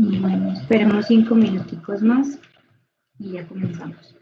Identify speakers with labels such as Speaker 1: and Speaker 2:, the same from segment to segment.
Speaker 1: Y bueno, esperemos 5 minuticos más y ya comenzamos.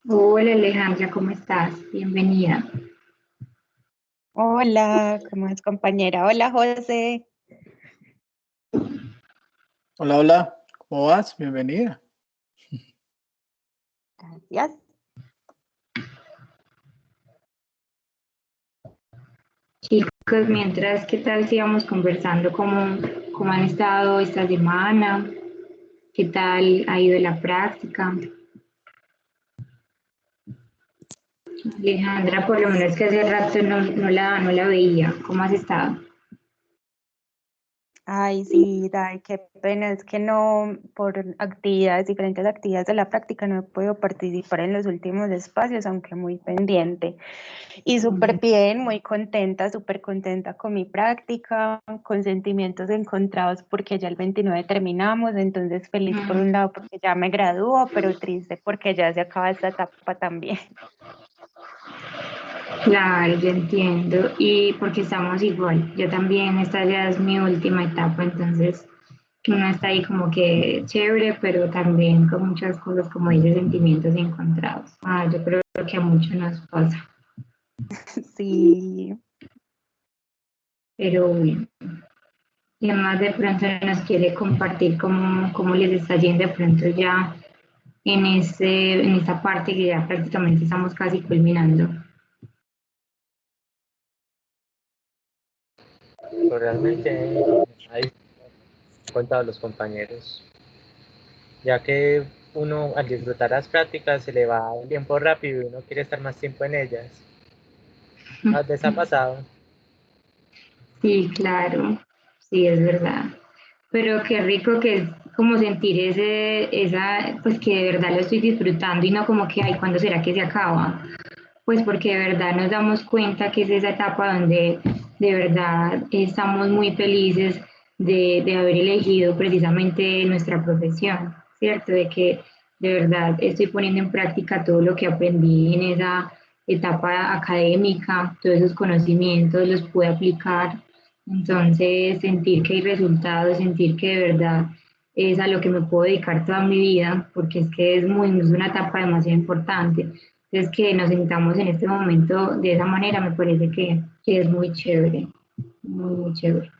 Speaker 1: Hola Alejandra, ¿cómo estás? Bienvenida.
Speaker 2: Hola, ¿cómo es, compañera? Hola, José.
Speaker 3: Hola, hola, ¿cómo vas? Bienvenida.
Speaker 2: Gracias.
Speaker 1: Chicos, mientras, ¿qué tal si vamos conversando cómo han estado esta semana? ¿Qué tal ha ido la práctica? Alejandra, por lo menos que hace rato no la veía. ¿Cómo has estado?
Speaker 2: Ay, sí, Dai, qué pena, es que no, por actividades, diferentes actividades de la práctica, no he podido participar en los últimos espacios, aunque muy pendiente. Y súper bien, muy contenta, súper contenta con mi práctica, con sentimientos encontrados porque ya el 29 terminamos, entonces feliz por un lado porque ya me gradúo, pero triste porque ya se acaba esta etapa también.
Speaker 1: Claro, yo entiendo. Y porque estamos igual. Yo también, esta ya es mi última etapa, entonces uno está ahí como que chévere, pero también con muchas cosas, como dice, sentimientos encontrados. Yo creo que a muchos nos pasa,
Speaker 2: Sí.
Speaker 1: pero bueno. Y además de pronto nos quiere compartir cómo les está yendo de pronto ya en esta parte que ya prácticamente estamos casi culminando.
Speaker 4: Pues realmente ahí con todos los compañeros, ya que uno al disfrutar las prácticas se le va el tiempo rápido y uno quiere estar más tiempo en ellas. ¿Les ha pasado?
Speaker 1: Sí, claro, sí, es verdad. Pero qué rico que es como sentir pues que de verdad lo estoy disfrutando y no como que, ay, ¿cuándo será que se acaba? Pues porque de verdad nos damos cuenta que es esa etapa donde de verdad estamos muy felices de haber elegido precisamente nuestra profesión, ¿cierto? De que de verdad estoy poniendo en práctica todo lo que aprendí en esa etapa académica, todos esos conocimientos los pude aplicar. Entonces, sentir que hay resultados, sentir que de verdad es a lo que me puedo dedicar toda mi vida, porque es que es una etapa demasiado importante. Entonces, que nos sintamos en este momento de esa manera me parece que es muy chévere, muy, muy chévere.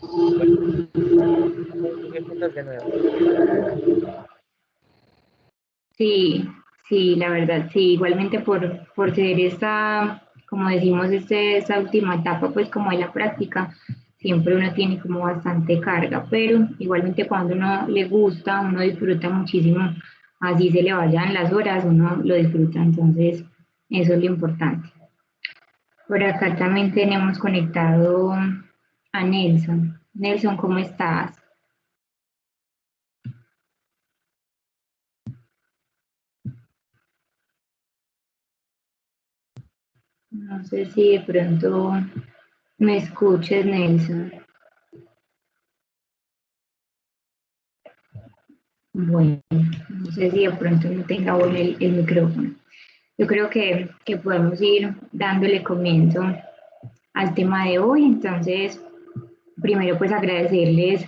Speaker 4: ¿Tú qué piensas de nuevo?
Speaker 1: Sí, sí, la verdad, sí, igualmente por ser esta, como decimos, esta última etapa, pues como de la práctica, siempre uno tiene como bastante carga, pero igualmente cuando uno le gusta, uno disfruta muchísimo, así se le vayan las horas, uno lo disfruta, entonces eso es lo importante. Por acá también tenemos conectado a Nelson. Nelson, ¿cómo estás? No sé si de pronto me escuches, Nelson. Bueno, no sé si de pronto no tenga bueno el micrófono. Yo creo que podemos ir dándole comienzo al tema de hoy. Entonces, primero pues agradecerles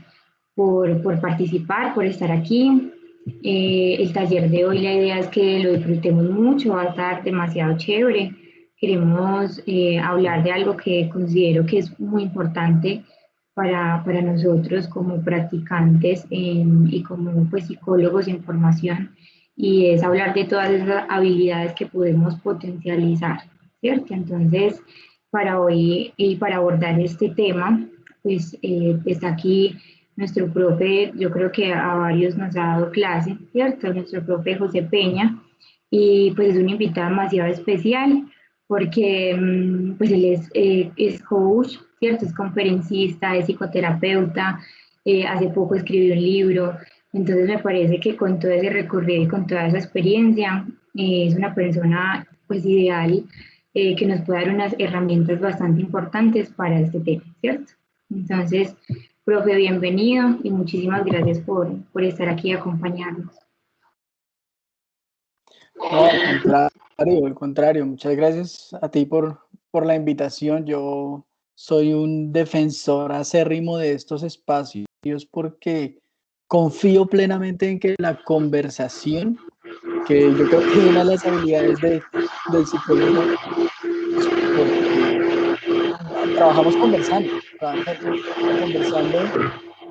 Speaker 1: por participar, por estar aquí. El taller de hoy, la idea es que lo disfrutemos mucho, va a estar demasiado chévere. Queremos hablar de algo que considero que es muy importante para nosotros como practicantes y como pues, psicólogos en formación, y es hablar de todas esas habilidades que podemos potencializar, ¿cierto? Entonces, para hoy y para abordar este tema, pues está aquí nuestro profe, yo creo que a varios nos ha dado clase, ¿cierto? Nuestro profe José Peña, y pues es un invitado demasiado especial porque pues él es coach, ¿cierto? Es conferencista, es psicoterapeuta, hace poco escribió un libro, entonces me parece que con todo ese recorrido y con toda esa experiencia es una persona pues ideal, que nos puede dar unas herramientas bastante importantes para este tema, ¿cierto? Entonces, profe, bienvenido y muchísimas gracias por estar aquí y acompañarnos.
Speaker 3: No, al contrario, muchas gracias a ti por la invitación. Yo soy un defensor acérrimo de estos espacios porque confío plenamente en que la conversación, que yo creo que es una de las habilidades del psicólogo, porque trabajamos conversando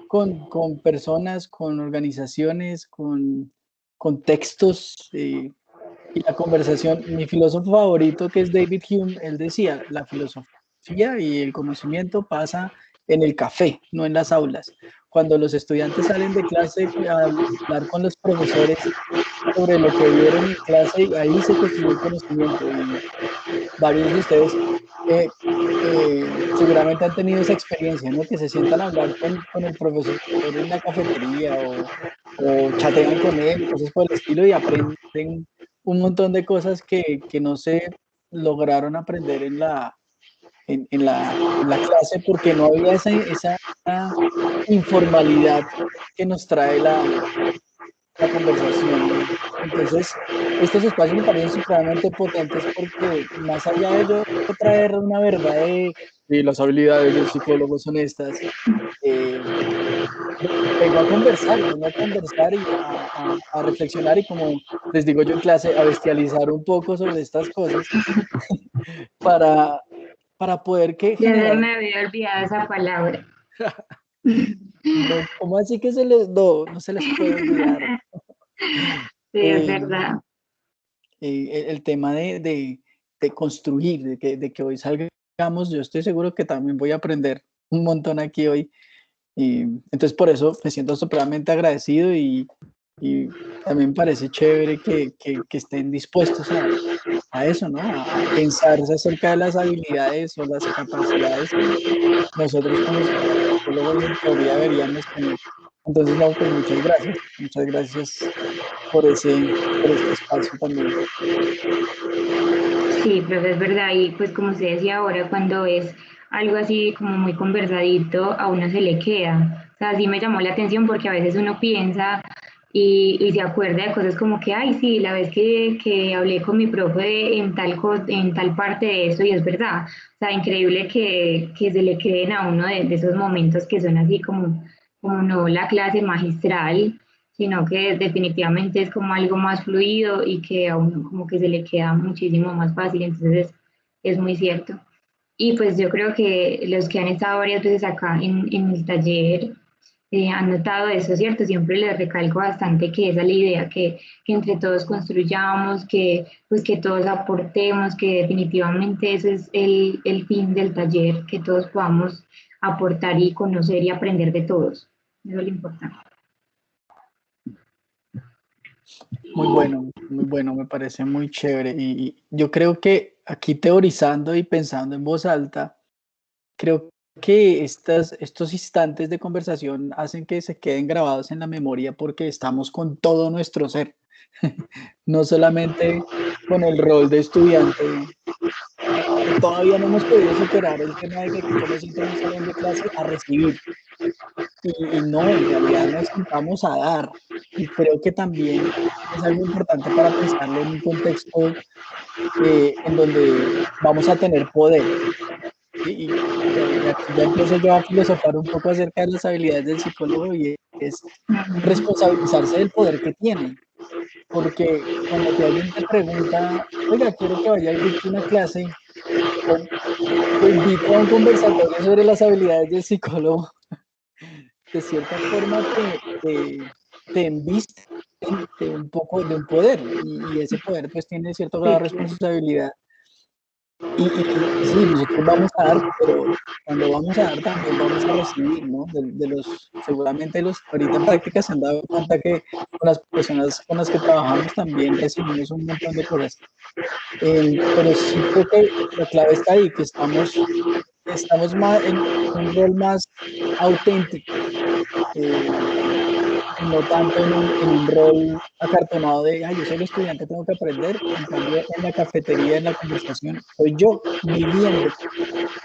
Speaker 3: con personas, con organizaciones, con contextos. Y la conversación, mi filósofo favorito, que es David Hume, él decía, la filosofía y el conocimiento pasa en el café, no en las aulas. Cuando los estudiantes salen de clase a hablar con los profesores sobre lo que vieron en clase, ahí se construye el conocimiento. Y varios de ustedes seguramente han tenido esa experiencia, ¿no? Que se sientan a hablar con el profesor en la cafetería o chatean con él, cosas por el estilo, y aprenden un montón de cosas que no se lograron aprender en la clase porque no había esa informalidad que nos trae la conversación. Entonces, estos espacios me parecen supremamente potentes porque más allá de yo traer una verdad de las habilidades del psicólogo son estas, vengo a conversar y a reflexionar, y como les digo yo en clase, a bestializar un poco sobre estas cosas para, para poder
Speaker 1: Ya se
Speaker 3: generar...
Speaker 1: me había olvidado esa palabra.
Speaker 3: No, ¿cómo así que no se les puede olvidar?
Speaker 1: Sí, es
Speaker 3: Eh,
Speaker 1: verdad.
Speaker 3: el tema de construir, de que hoy salgamos, yo estoy seguro que también voy a aprender un montón aquí hoy. Y entonces por eso me siento supremamente agradecido y también me parece chévere que estén dispuestos a eso, ¿no? A pensar acerca de las habilidades o las capacidades que nosotros como psicólogos en teoría deberíamos tener. Entonces, no, pues muchas gracias por este espacio también.
Speaker 1: Sí, profe, es verdad. Y pues como usted decía ahora, cuando es algo así como muy conversadito, a uno se le queda. O sea, sí me llamó la atención porque a veces uno piensa y se acuerda de cosas como que, ay, sí, la vez que hablé con mi profe en tal parte de esto, y es verdad. O sea, increíble que se le queden a uno de esos momentos que son así como no la clase magistral, sino que definitivamente es como algo más fluido y que a uno como que se le queda muchísimo más fácil, entonces es muy cierto. Y pues yo creo que los que han estado varias veces acá en el taller han notado eso, ¿cierto? Siempre les recalco bastante que esa es la idea, que entre todos construyamos, que pues que todos aportemos, que definitivamente ese es el fin del taller, que todos podamos aportar y conocer y aprender de todos. Eso es lo importante.
Speaker 3: Muy bueno, me parece muy chévere. Y yo creo que aquí teorizando y pensando en voz alta, creo que estos instantes de conversación hacen que se queden grabados en la memoria porque estamos con todo nuestro ser, no solamente con el rol de estudiante todavía no hemos podido superar el tema de que yo me siento en un salón de clase a recibir. Y no, en realidad nos sentamos a dar. Y creo que también es algo importante para pensarlo en un contexto en donde vamos a tener poder. Y aquí ya empiezo yo a filosofar un poco acerca de las habilidades del psicólogo y es responsabilizarse del poder que tiene. Porque cuando alguien te pregunta, oiga, quiero que vaya a dictar una clase, o te invito a un conversatorio sobre las habilidades del psicólogo, de cierta forma te embisten de un poco de un poder y ese poder pues tiene cierto grado de responsabilidad. Y sí, nosotros vamos a dar, pero cuando vamos a dar también vamos a recibir, ¿no? Seguramente ahorita en práctica se han dado cuenta que con las personas con las que trabajamos también recibimos un montón de cosas. Pero sí creo que la clave está ahí, que estamos más en un rol más auténtico, no tanto en un rol acartonado de, ay, yo soy el estudiante, tengo que aprender. En cambio, en la cafetería, en la conversación, soy yo viviendo.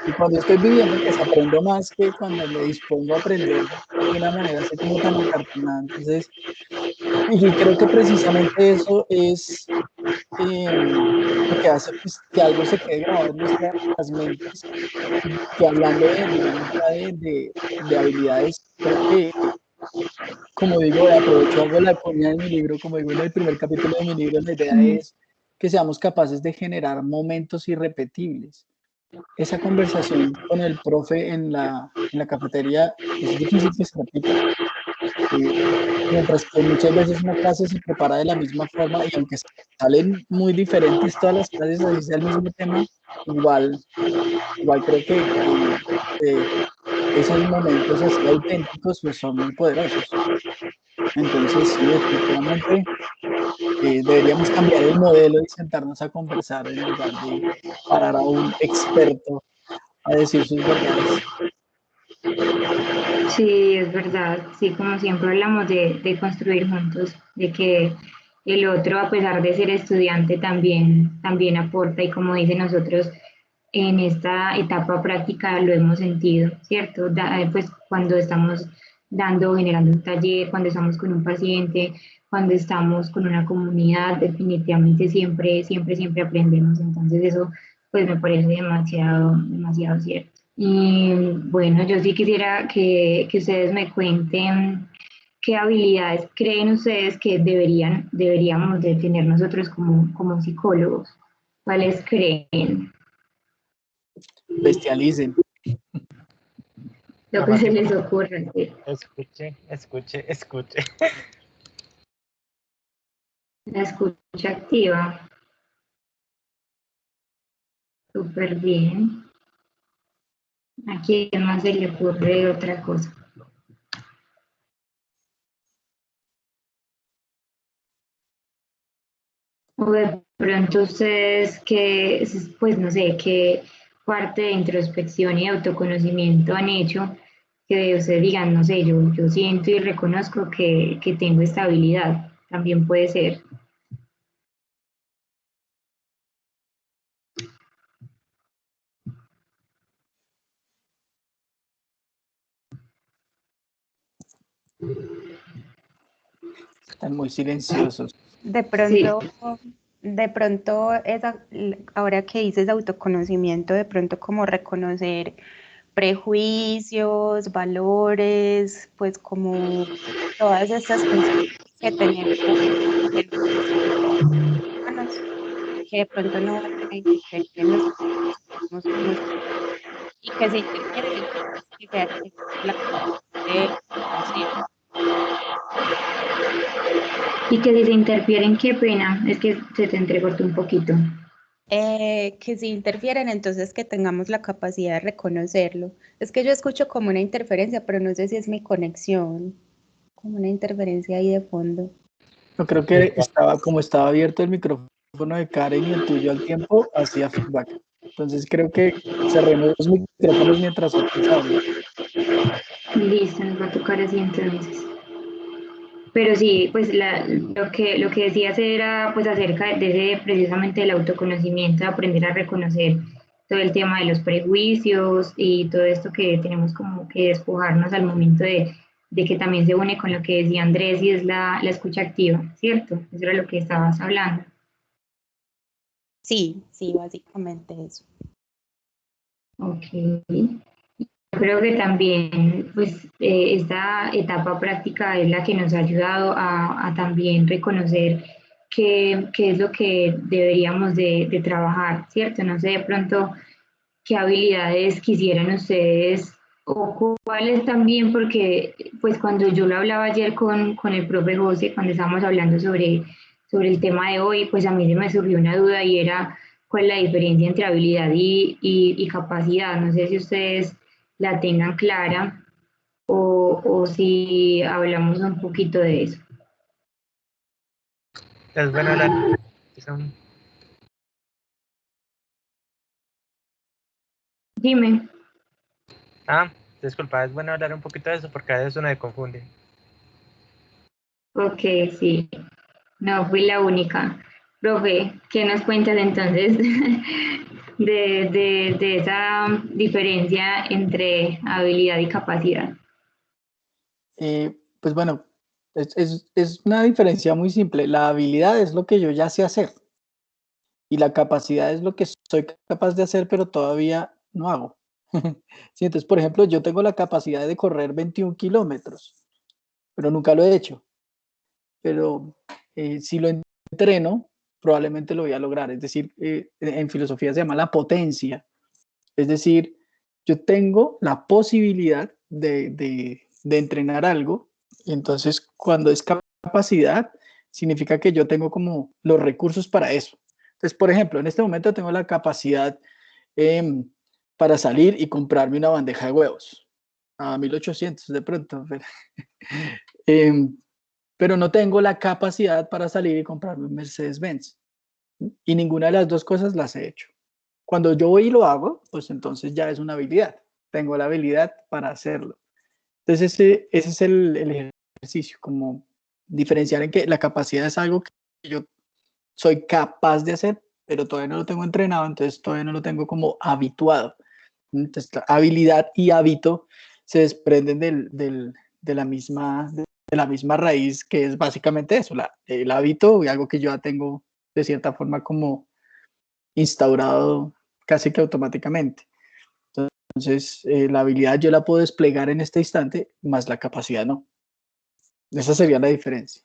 Speaker 3: Y cuando estoy viviendo, pues aprendo más que cuando me dispongo a aprender de una manera así como tan acartonada. Entonces, y creo que precisamente eso es lo que hace pues, que algo se quede grabado en nuestras mentes. Que hablando digamos, ya de habilidades, creo que, como digo, aprovecho algo de la coña de mi libro, como digo en el primer capítulo de mi libro, la idea es que seamos capaces de generar momentos irrepetibles. Esa conversación con el profe en la cafetería es difícil que se repita. Mientras que muchas veces una clase se prepara de la misma forma y aunque salen muy diferentes todas las clases, así sea el mismo tema, igual creo que esos momentos así auténticos pues, son muy poderosos. Entonces, sí, definitivamente deberíamos cambiar el modelo y sentarnos a conversar en lugar de parar a un experto a decir sus verdades.
Speaker 1: Sí, es verdad. Sí, como siempre hablamos de construir juntos, de que el otro, a pesar de ser estudiante, también aporta y como dicen nosotros, en esta etapa práctica lo hemos sentido, ¿cierto? Pues cuando estamos generando un taller, cuando estamos con un paciente, cuando estamos con una comunidad, definitivamente siempre aprendemos. Entonces eso pues me parece demasiado cierto. Y bueno, yo sí quisiera que ustedes me cuenten qué habilidades creen ustedes que deberíamos de tener nosotros como psicólogos. ¿Cuáles creen?
Speaker 3: Bestialicen.
Speaker 1: Lo que se les ocurra. Sí.
Speaker 4: Escuche.
Speaker 1: La escucha activa. Súper bien. ¿A quién más se le ocurre otra cosa? O de pronto ustedes que, pues no sé, qué parte de introspección y autoconocimiento han hecho que ustedes digan, no sé, yo siento y reconozco que tengo esta habilidad. También puede ser.
Speaker 3: Están muy silenciosos.
Speaker 2: De
Speaker 1: Sí.
Speaker 2: pronto ahora que dices autoconocimiento, de pronto como reconocer prejuicios, valores, pues como todas estas cosas que tenemos humanos, que de pronto no van a interferir en nosotros y que se interfieren en que sea la de conocer.
Speaker 1: Y que si se interfieren, qué pena, es que se te entrecortó un poquito.
Speaker 2: Que si interfieren, entonces que tengamos la capacidad de reconocerlo. Es que yo escucho como una interferencia, pero no sé si es mi conexión, como una interferencia ahí de fondo.
Speaker 3: Yo creo que estaba abierto el micrófono de Karen y el tuyo al tiempo, hacía feedback. Entonces creo que cerremos los micrófonos mientras otros hablan.
Speaker 1: Listo, nos va a tocar así entonces. Pero sí, pues lo que decías era pues acerca de ese precisamente el autoconocimiento, de aprender a reconocer todo el tema de los prejuicios y todo esto que tenemos como que despojarnos al momento de que también se une con lo que decía Andrés y es la escucha activa, ¿cierto? Eso era lo que estabas hablando.
Speaker 2: Sí, sí, básicamente eso.
Speaker 1: Ok. Creo que también pues, esta etapa práctica es la que nos ha ayudado a también reconocer qué es lo que deberíamos de trabajar, ¿cierto? No sé de pronto qué habilidades quisieran ustedes o cuáles también, porque pues cuando yo lo hablaba ayer con el profe José, cuando estábamos hablando sobre el tema de hoy, pues a mí se me surgió una duda y era cuál es la diferencia entre habilidad y capacidad. No sé si ustedes la tengan clara o si hablamos un poquito de eso.
Speaker 4: Es bueno hablar.
Speaker 1: Dime.
Speaker 4: Disculpa, es bueno hablar un poquito de eso porque a veces uno se confunde.
Speaker 1: Ok, sí. No fui la única. Profe, ¿qué nos cuentas entonces de esa diferencia entre habilidad y capacidad?
Speaker 3: Pues bueno, es una diferencia muy simple. La habilidad es lo que yo ya sé hacer y la capacidad es lo que soy capaz de hacer, pero todavía no hago. Sí, entonces, por ejemplo, yo tengo la capacidad de correr 21 kilómetros, pero nunca lo he hecho. Pero si lo entreno, probablemente lo voy a lograr. Es decir, en filosofía se llama la potencia. Es decir, yo tengo la posibilidad de entrenar algo, y entonces cuando es capacidad, significa que yo tengo como los recursos para eso. Entonces, por ejemplo, en este momento tengo la capacidad eh, para salir y comprarme una bandeja de huevos a 1800 de pronto. Eh, pero no tengo la capacidad para salir y comprarme un Mercedes-Benz. Y ninguna de las dos cosas las he hecho. Cuando yo voy y lo hago, pues entonces ya es una habilidad. Tengo la habilidad para hacerlo. Entonces ese es el ejercicio, como diferenciar en que la capacidad es algo que yo soy capaz de hacer, pero todavía no lo tengo entrenado, entonces todavía no lo tengo como habituado. Entonces, la habilidad y hábito se desprenden de la misma raíz, que es básicamente eso, el hábito y algo que yo ya tengo de cierta forma como instaurado casi que automáticamente. Entonces, la habilidad yo la puedo desplegar en este instante, más la capacidad no. Esa sería la diferencia.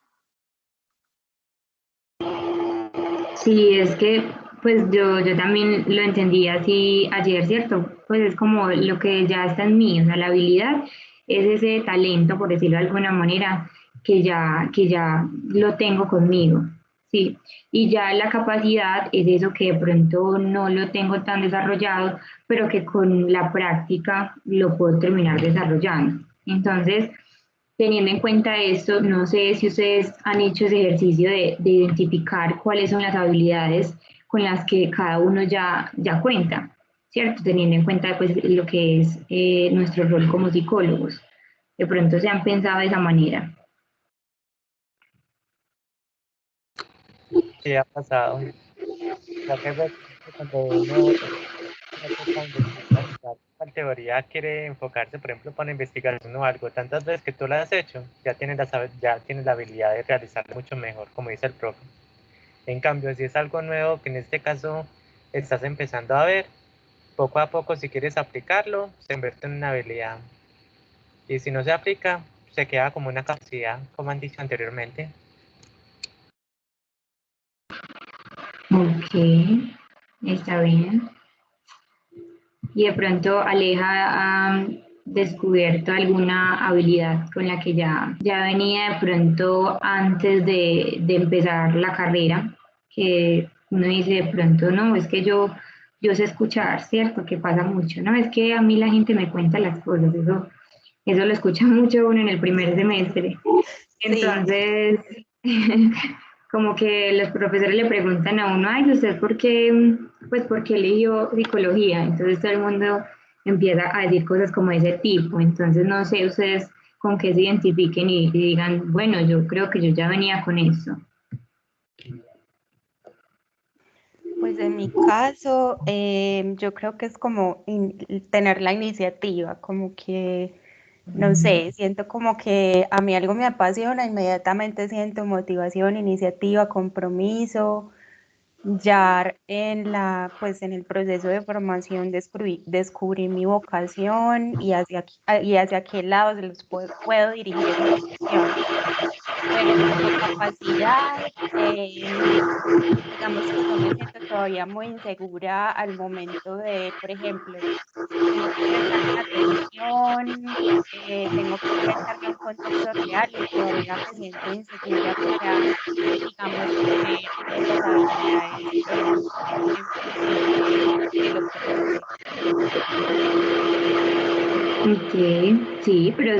Speaker 1: Sí, es que pues yo también lo entendí así ayer, ¿cierto? Pues es como lo que ya está en mí, o sea, la habilidad es ese talento, por decirlo de alguna manera, que ya lo tengo conmigo, ¿sí? Y ya la capacidad es eso que de pronto no lo tengo tan desarrollado, pero que con la práctica lo puedo terminar desarrollando. Entonces, teniendo en cuenta esto, no sé si ustedes han hecho ese ejercicio de identificar cuáles son las habilidades con las que cada uno ya cuenta, ¿cierto? Teniendo en cuenta pues, lo que es nuestro rol como psicólogos. De pronto se han pensado de esa manera.
Speaker 4: ¿Qué ha pasado? Ya que pues, cuando uno toca investigar, la teoría quiere enfocarse, por ejemplo, para investigación o algo, tantas veces que tú lo has hecho, ya tienes la habilidad de realizarlo mucho mejor, como dice el profe. En cambio, si es algo nuevo, que en este caso estás empezando a ver, poco a poco, si quieres aplicarlo, se convierte en una habilidad. Y si no se aplica, se queda como una capacidad, como han dicho anteriormente.
Speaker 1: Ok, está bien. Y de pronto Aleja ha descubierto alguna habilidad con la que ya venía de pronto antes de empezar la carrera, que uno dice de pronto, no, es que yo sé escuchar, ¿cierto? Que pasa mucho, ¿no? Es que a mí la gente me cuenta las cosas, eso lo escucha mucho uno en el primer semestre.
Speaker 2: Sí.
Speaker 1: Entonces, como que los profesores le preguntan a uno, ay, ¿usted por qué, pues, por qué eligió psicología? Entonces todo el mundo empieza a decir cosas como ese tipo. Entonces, no sé ustedes con qué se identifiquen y digan, bueno, yo creo que yo ya venía con eso.
Speaker 2: Pues en mi caso, yo creo que es como tener la iniciativa, como que, no sé, siento como que a mí algo me apasiona, inmediatamente siento motivación, iniciativa, compromiso. Ya pues en el proceso de formación descubrí mi vocación y hacia qué lado se los puedo dirigir esa vocación. Pero como capacidad, digamos que yo me siento todavía muy insegura al momento de, por ejemplo, tengo que prestar una atención, tengo que prestarle a un contexto real y todavía me siento insegura para, digamos, poner esas habilidades en función de lo que debo hacer.
Speaker 1: Ok, sí, pero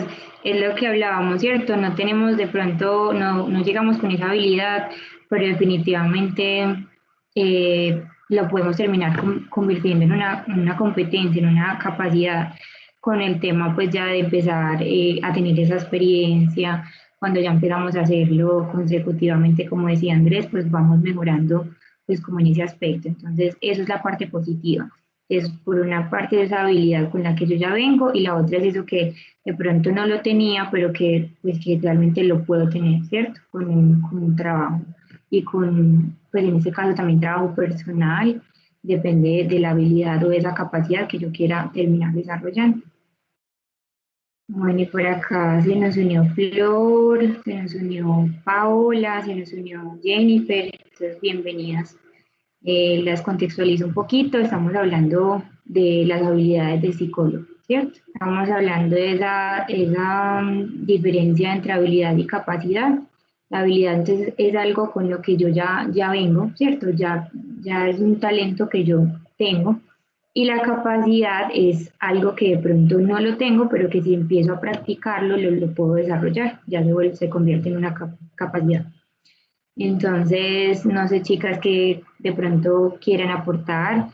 Speaker 1: es lo que hablábamos, ¿cierto? No tenemos de pronto, no llegamos con esa habilidad, pero definitivamente lo podemos terminar convirtiendo en una competencia, en una capacidad con el tema, pues ya de empezar a tener esa experiencia. Cuando ya empezamos a hacerlo consecutivamente, como decía Andrés, pues vamos mejorando pues como en ese aspecto. Entonces, eso es la parte positiva. Es por una parte esa habilidad con la que yo ya vengo y la otra es eso que de pronto no lo tenía, pero que, pues, que realmente lo puedo tener, ¿cierto? Con un trabajo y con, pues en este caso también trabajo personal, depende de la habilidad o de esa capacidad que yo quiera terminar desarrollando. Bueno, y por acá se nos unió Flor, se nos unió Paola, se nos unió Jennifer, entonces bienvenidas. Las contextualizo un poquito, estamos hablando de las habilidades del psicólogo, ¿cierto? Estamos hablando de esa diferencia entre habilidad y capacidad. La habilidad entonces es algo con lo que yo ya vengo, ¿cierto? Ya es un talento que yo tengo. Y la capacidad es algo que de pronto no lo tengo, pero que si empiezo a practicarlo lo puedo desarrollar, ya se convierte en una capacidad. Entonces, no sé, chicas, que de pronto quieran aportar,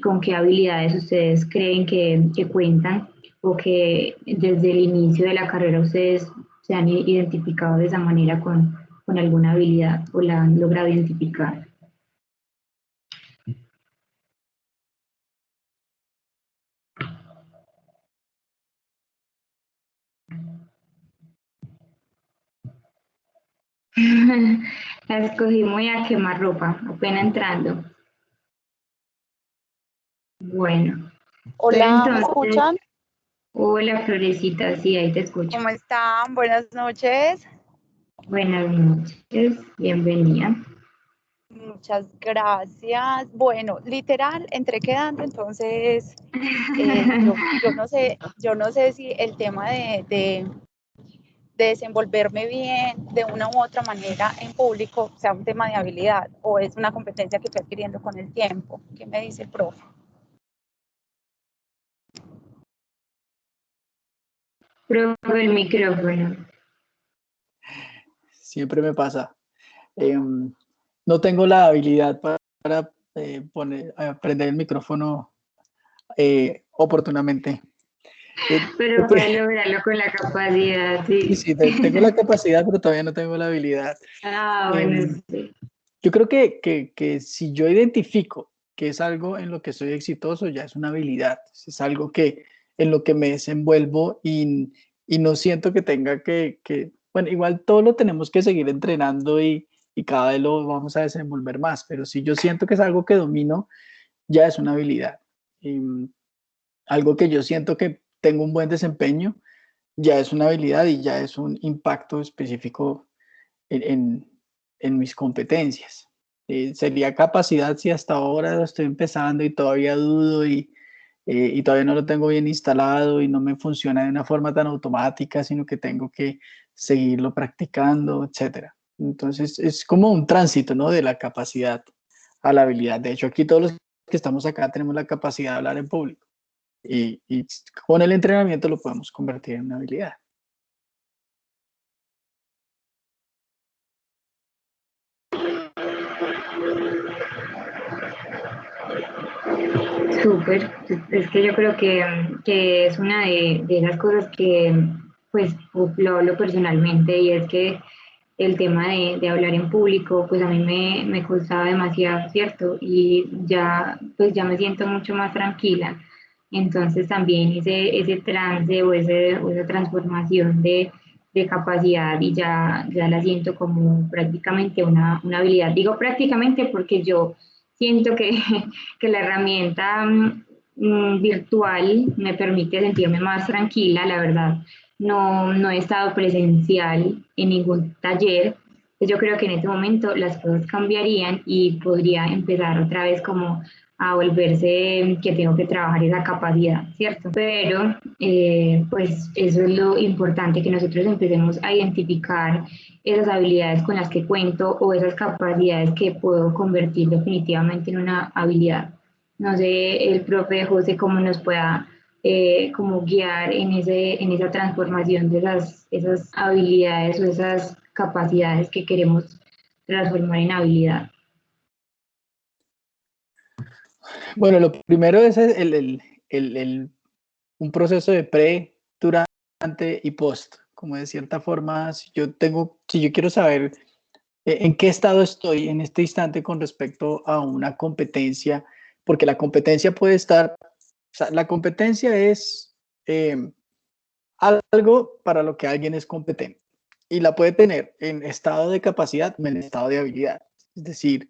Speaker 1: con qué habilidades ustedes creen que cuentan o que desde el inicio de la carrera ustedes se han identificado de esa manera con alguna habilidad o la han logrado identificar. La escogí muy a quemarropa, apenas entrando. Bueno, pero
Speaker 5: Hola, ¿me
Speaker 1: entonces,
Speaker 5: escuchan?
Speaker 1: hola Florecita, sí, ahí te escucho.
Speaker 5: ¿Cómo están? Buenas noches.
Speaker 1: Buenas noches, bienvenida.
Speaker 5: Muchas gracias. Bueno, literal, entré quedando, entonces yo no sé si el tema de desenvolverme bien de una u otra manera en público sea un tema de habilidad o es una competencia que estoy adquiriendo con el tiempo. ¿Qué me dice el profe?
Speaker 1: Profe, el micrófono.
Speaker 3: Siempre me pasa. No tengo la habilidad para prender el micrófono oportunamente.
Speaker 1: Pero puede lograrlo con la capacidad, sí.
Speaker 3: Sí, tengo la capacidad, pero todavía no tengo la habilidad.
Speaker 1: Bueno, sí.
Speaker 3: Yo creo que si yo identifico que es algo en lo que soy exitoso, ya es una habilidad, es algo en lo que me desenvuelvo y no siento que tenga bueno, igual todo lo tenemos que seguir entrenando y cada vez lo vamos a desenvolver más, pero si yo siento que es algo que domino, ya es una habilidad. Algo que yo siento que tengo un buen desempeño, ya es una habilidad y ya es un impacto específico en, en mis competencias. Sería capacidad si hasta ahora lo estoy empezando y todavía dudo y todavía no lo tengo bien instalado y no me funciona de una forma tan automática, sino que tengo que seguirlo practicando, etcétera. Entonces es como un tránsito, ¿no? De la capacidad a la habilidad. De hecho, aquí todos los que estamos acá tenemos la capacidad de hablar en público y con el entrenamiento lo podemos convertir en una habilidad.
Speaker 1: Súper. Es que yo creo que es una de las cosas que, pues, lo hablo personalmente y es que el tema de hablar en público, pues a mí me costaba demasiado, ¿cierto? Y ya, pues ya me siento mucho más tranquila. Entonces también ese trance o esa transformación de capacidad y ya la siento como prácticamente una habilidad. Digo prácticamente porque yo siento que, que la herramienta virtual me permite sentirme más tranquila, la verdad. No he estado presencial en ningún taller. Pues yo creo que en este momento las cosas cambiarían y podría empezar otra vez como a volverse que tengo que trabajar esa capacidad, ¿cierto? Pero pues eso es lo importante, que nosotros empecemos a identificar esas habilidades con las que cuento o esas capacidades que puedo convertir definitivamente en una habilidad. No sé, el profe José, cómo nos pueda como guiar en esa transformación de esas habilidades o esas capacidades que queremos transformar en habilidad.
Speaker 3: Bueno, lo primero es un proceso de pre, durante y post. Como de cierta forma, si yo quiero saber en qué estado estoy en este instante con respecto a una competencia, porque la competencia puede estar, o sea, la competencia es algo para lo que alguien es competente y la puede tener en estado de capacidad o en estado de habilidad. Es decir,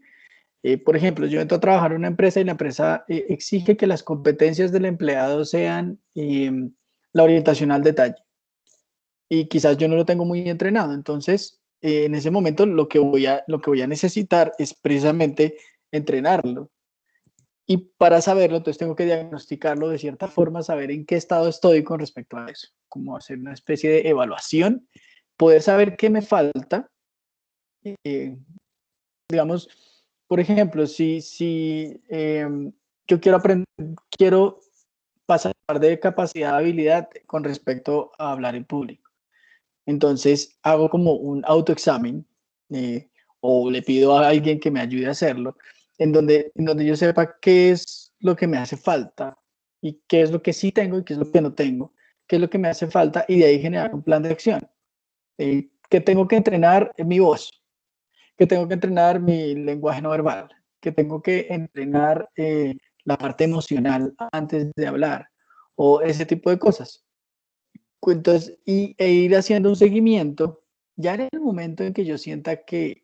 Speaker 3: por ejemplo, yo entro a trabajar en una empresa y la empresa exige que las competencias del empleado sean la orientación al detalle y quizás yo no lo tengo muy entrenado. Entonces, en ese momento lo que voy a necesitar es precisamente entrenarlo. Y para saberlo, entonces tengo que diagnosticarlo de cierta forma, saber en qué estado estoy con respecto a eso, como hacer una especie de evaluación, poder saber qué me falta. Eh, digamos, por ejemplo, si yo quiero pasar de capacidad a habilidad con respecto a hablar en público. Entonces hago como un autoexamen o le pido a alguien que me ayude a hacerlo, en donde yo sepa qué es lo que me hace falta y qué es lo que sí tengo y qué es lo que no tengo, qué es lo que me hace falta y de ahí generar un plan de acción. Que tengo que entrenar mi voz, que tengo que entrenar mi lenguaje no verbal, que tengo que entrenar la parte emocional antes de hablar o ese tipo de cosas. Entonces, ir haciendo un seguimiento, ya en el momento en que yo sienta que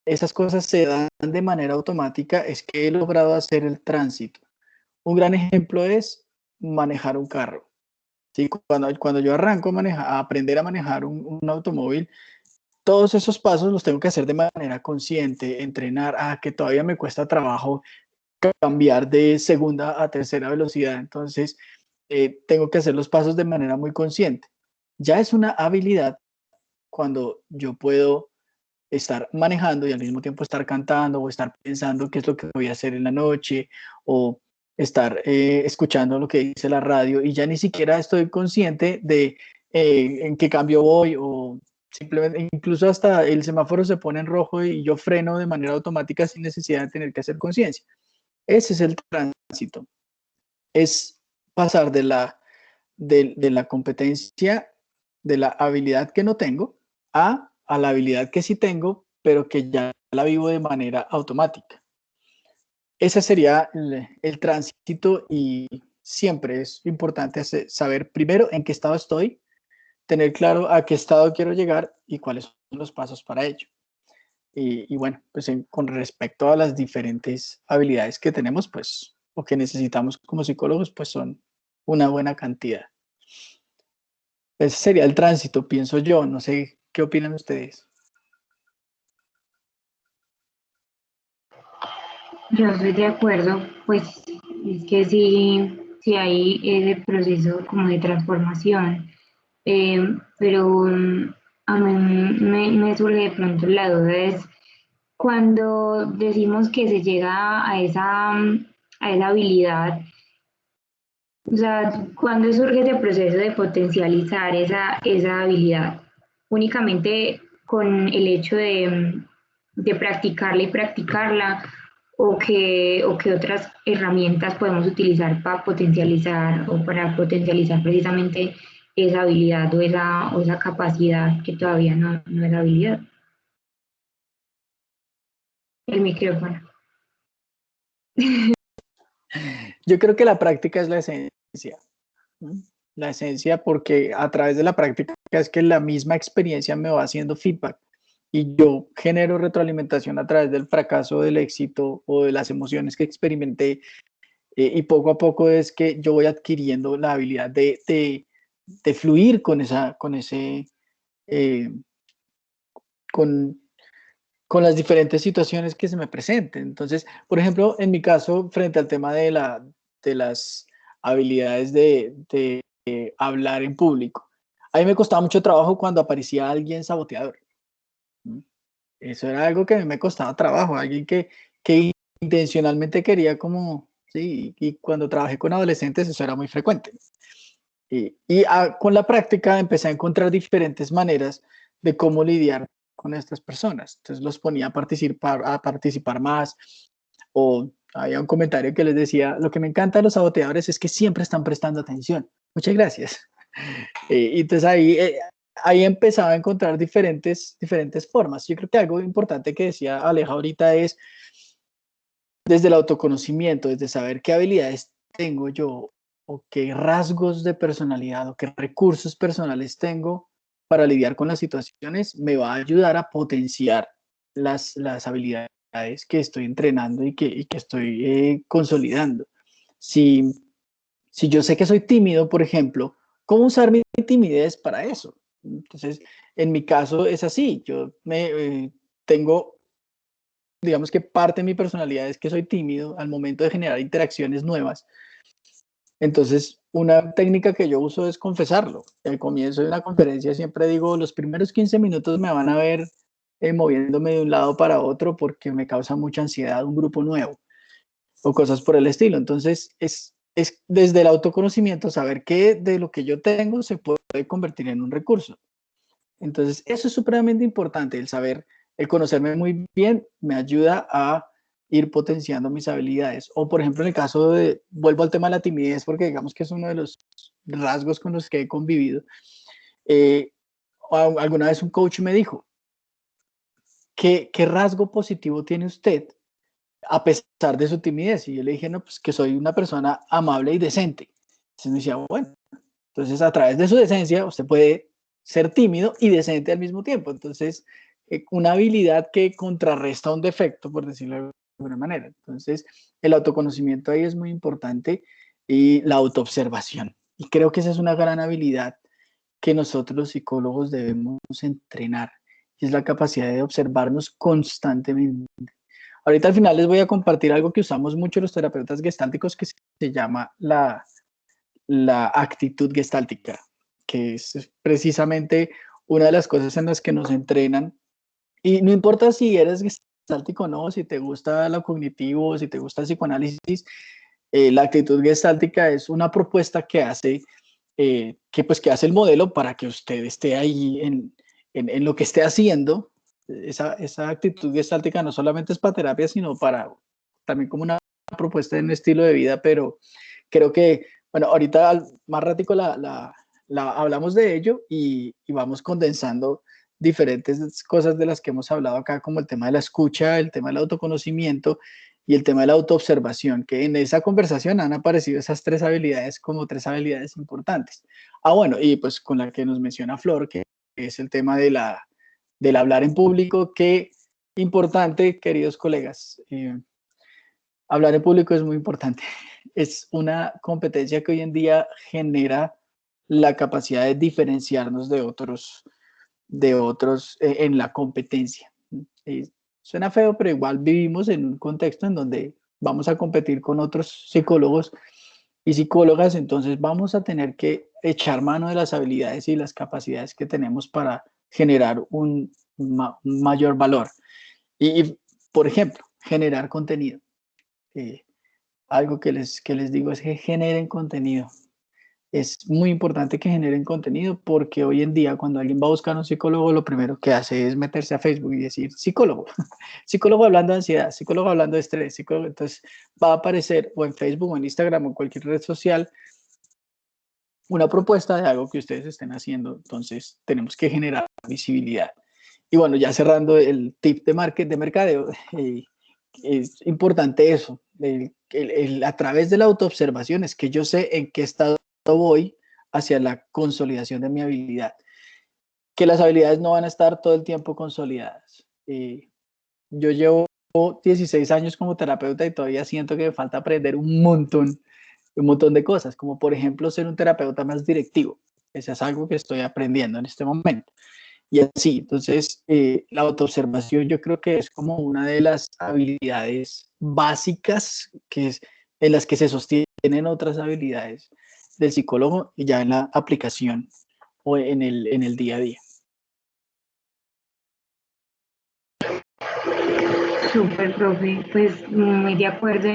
Speaker 3: esas cosas se dan de manera automática, es que he logrado hacer el tránsito. Un gran ejemplo es manejar un carro. ¿Sí? Cuando yo arranco a aprender a manejar un automóvil, todos esos pasos los tengo que hacer de manera consciente, entrenar, que todavía me cuesta trabajo cambiar de segunda a tercera velocidad. Entonces, tengo que hacer los pasos de manera muy consciente. Ya es una habilidad cuando yo puedo estar manejando y al mismo tiempo estar cantando o estar pensando qué es lo que voy a hacer en la noche o estar escuchando lo que dice la radio y ya ni siquiera estoy consciente de en qué cambio voy o simplemente incluso hasta el semáforo se pone en rojo y yo freno de manera automática sin necesidad de tener que hacer conciencia. Ese es el tránsito, es pasar de la competencia, de la habilidad que no tengo, a la habilidad que sí tengo, pero que ya la vivo de manera automática. Ese sería el tránsito y siempre es importante saber primero en qué estado estoy, tener claro a qué estado quiero llegar y cuáles son los pasos para ello. Y bueno, pues con respecto a las diferentes habilidades que tenemos, pues, o que necesitamos como psicólogos, pues son una buena cantidad. Ese sería el tránsito, pienso yo. No sé qué opinan ustedes.
Speaker 1: Yo estoy de acuerdo, pues es que sí hay ese proceso como de transformación, pero a mí me surge de pronto la duda es cuando decimos que se llega a esa habilidad, o sea, cuando surge ese proceso de potencializar esa habilidad, únicamente con el hecho de practicarla y practicarla, o que otras herramientas podemos utilizar para potencializar o para potencializar precisamente esa habilidad o esa capacidad que todavía no es habilidad. El micrófono.
Speaker 3: Yo creo que la práctica es la esencia. ¿No? La esencia, porque a través de la práctica es que la misma experiencia me va haciendo feedback y yo genero retroalimentación a través del fracaso, del éxito o de las emociones que experimenté, y poco a poco es que yo voy adquiriendo la habilidad de fluir con eh, con, con las diferentes situaciones que se me presenten. Entonces, por ejemplo, en mi caso, frente al tema de las habilidades de hablar en público, a mí me costaba mucho trabajo cuando aparecía alguien saboteador. Eso era algo que a mí me costaba trabajo, alguien que intencionalmente quería como, sí, y cuando trabajé con adolescentes eso era muy frecuente. Con la práctica empecé a encontrar diferentes maneras de cómo lidiar con estas personas. Entonces los ponía a participar más, o había un comentario que les decía, lo que me encanta de los saboteadores es que siempre están prestando atención. Muchas gracias. Y entonces ahí empezaba a encontrar diferentes formas. Yo creo que algo importante que decía Aleja ahorita es desde el autoconocimiento, desde saber qué habilidades tengo yo o qué rasgos de personalidad o qué recursos personales tengo para lidiar con las situaciones, me va a ayudar a potenciar las habilidades que estoy entrenando y que estoy consolidando. Si, si yo sé que soy tímido, por ejemplo, ¿cómo usar mi timidez para eso? Entonces, en mi caso es así, yo tengo, digamos que parte de mi personalidad es que soy tímido al momento de generar interacciones nuevas. Entonces, una técnica que yo uso es confesarlo. Al comienzo de una conferencia siempre digo, los primeros 15 minutos me van a ver moviéndome de un lado para otro porque me causa mucha ansiedad un grupo nuevo o cosas por el estilo. Entonces, es desde el autoconocimiento saber qué de lo que yo tengo se puede convertir en un recurso. Entonces, eso es supremamente importante, el saber, el conocerme muy bien me ayuda a ir potenciando mis habilidades. O, por ejemplo, en el caso de, vuelvo al tema de la timidez, porque digamos que es uno de los rasgos con los que he convivido. Eh, Alguna vez un coach me dijo, ¿qué rasgo positivo tiene usted a pesar de su timidez? Y yo le dije, no, pues que soy una persona amable y decente. Entonces me decía, bueno, entonces a través de su decencia usted puede ser tímido y decente al mismo tiempo. Entonces, una habilidad que contrarresta un defecto, por decirlo de alguna manera. Entonces, el autoconocimiento ahí es muy importante y la autoobservación. Y creo que esa es una gran habilidad que nosotros los psicólogos debemos entrenar. Y es la capacidad de observarnos constantemente. Ahorita al final les voy a compartir algo que usamos mucho los terapeutas gestálticos que se llama la actitud gestáltica, que es precisamente una de las cosas en las que nos entrenan. Y no importa si eres gestáltico o no, si te gusta lo cognitivo, si te gusta el psicoanálisis, la actitud gestáltica es una propuesta que hace, que hace el modelo para que usted esté ahí en lo que esté haciendo. Esa actitud gestáltica no solamente es para terapia, sino para también como una propuesta de un estilo de vida, pero creo que, bueno, ahorita más ratico hablamos de ello y vamos condensando diferentes cosas de las que hemos hablado acá, como el tema de la escucha, el tema del autoconocimiento y el tema de la autoobservación, que en esa conversación han aparecido esas tres habilidades como tres habilidades importantes. Bueno, y pues con la que nos menciona Flor, que es el tema del hablar en público, que importante, queridos colegas. Hablar en público es muy importante. Es una competencia que hoy en día genera la capacidad de diferenciarnos de otros en la competencia. Suena feo, pero igual vivimos en un contexto en donde vamos a competir con otros psicólogos y psicólogas, entonces vamos a tener que echar mano de las habilidades y las capacidades que tenemos para generar un mayor valor. Por ejemplo, generar contenido. Algo que les digo es que generen contenido. Es muy importante que generen contenido porque hoy en día cuando alguien va a buscar un psicólogo, lo primero que hace es meterse a Facebook y decir psicólogo, psicólogo hablando de ansiedad, psicólogo hablando de estrés, psicólogo. Entonces va a aparecer o en Facebook o en Instagram o en cualquier red social una propuesta de algo que ustedes estén haciendo. Entonces tenemos que generar visibilidad. Y bueno, ya cerrando el tip de mercadeo, es importante eso, a través de la autoobservación es que yo sé en qué estado voy hacia la consolidación de mi habilidad, que las habilidades no van a estar todo el tiempo consolidadas. Yo llevo 16 años como terapeuta y todavía siento que me falta aprender un montón de cosas, como por ejemplo ser un terapeuta más directivo. Eso es algo que estoy aprendiendo en este momento. Y así, entonces, la autoobservación yo creo que es como una de las habilidades básicas en las que se sostienen otras habilidades del psicólogo y ya en la aplicación o en el día a día.
Speaker 1: Súper, profe, pues muy de acuerdo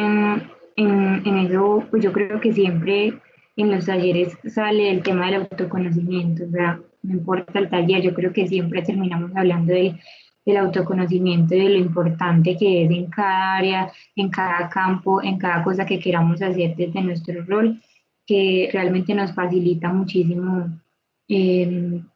Speaker 1: en eso, pues yo creo que siempre en los talleres sale el tema del autoconocimiento, o sea, no importa el taller, yo creo que siempre terminamos hablando del autoconocimiento y de lo importante que es en cada área, en cada campo, en cada cosa que queramos hacer desde nuestro rol, que realmente nos facilita muchísimo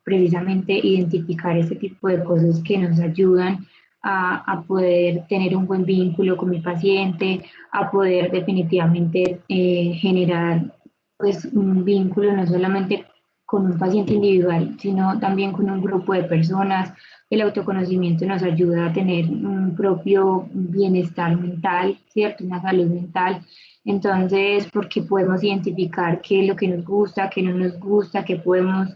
Speaker 1: precisamente identificar ese tipo de cosas que nos ayudan a poder tener un buen vínculo con mi paciente, a poder definitivamente generar pues un vínculo no solamente con un paciente individual, sino también con un grupo de personas. El autoconocimiento nos ayuda a tener un propio bienestar mental, ¿cierto? Una salud mental. Entonces, porque podemos identificar qué es lo que nos gusta, qué no nos gusta, qué podemos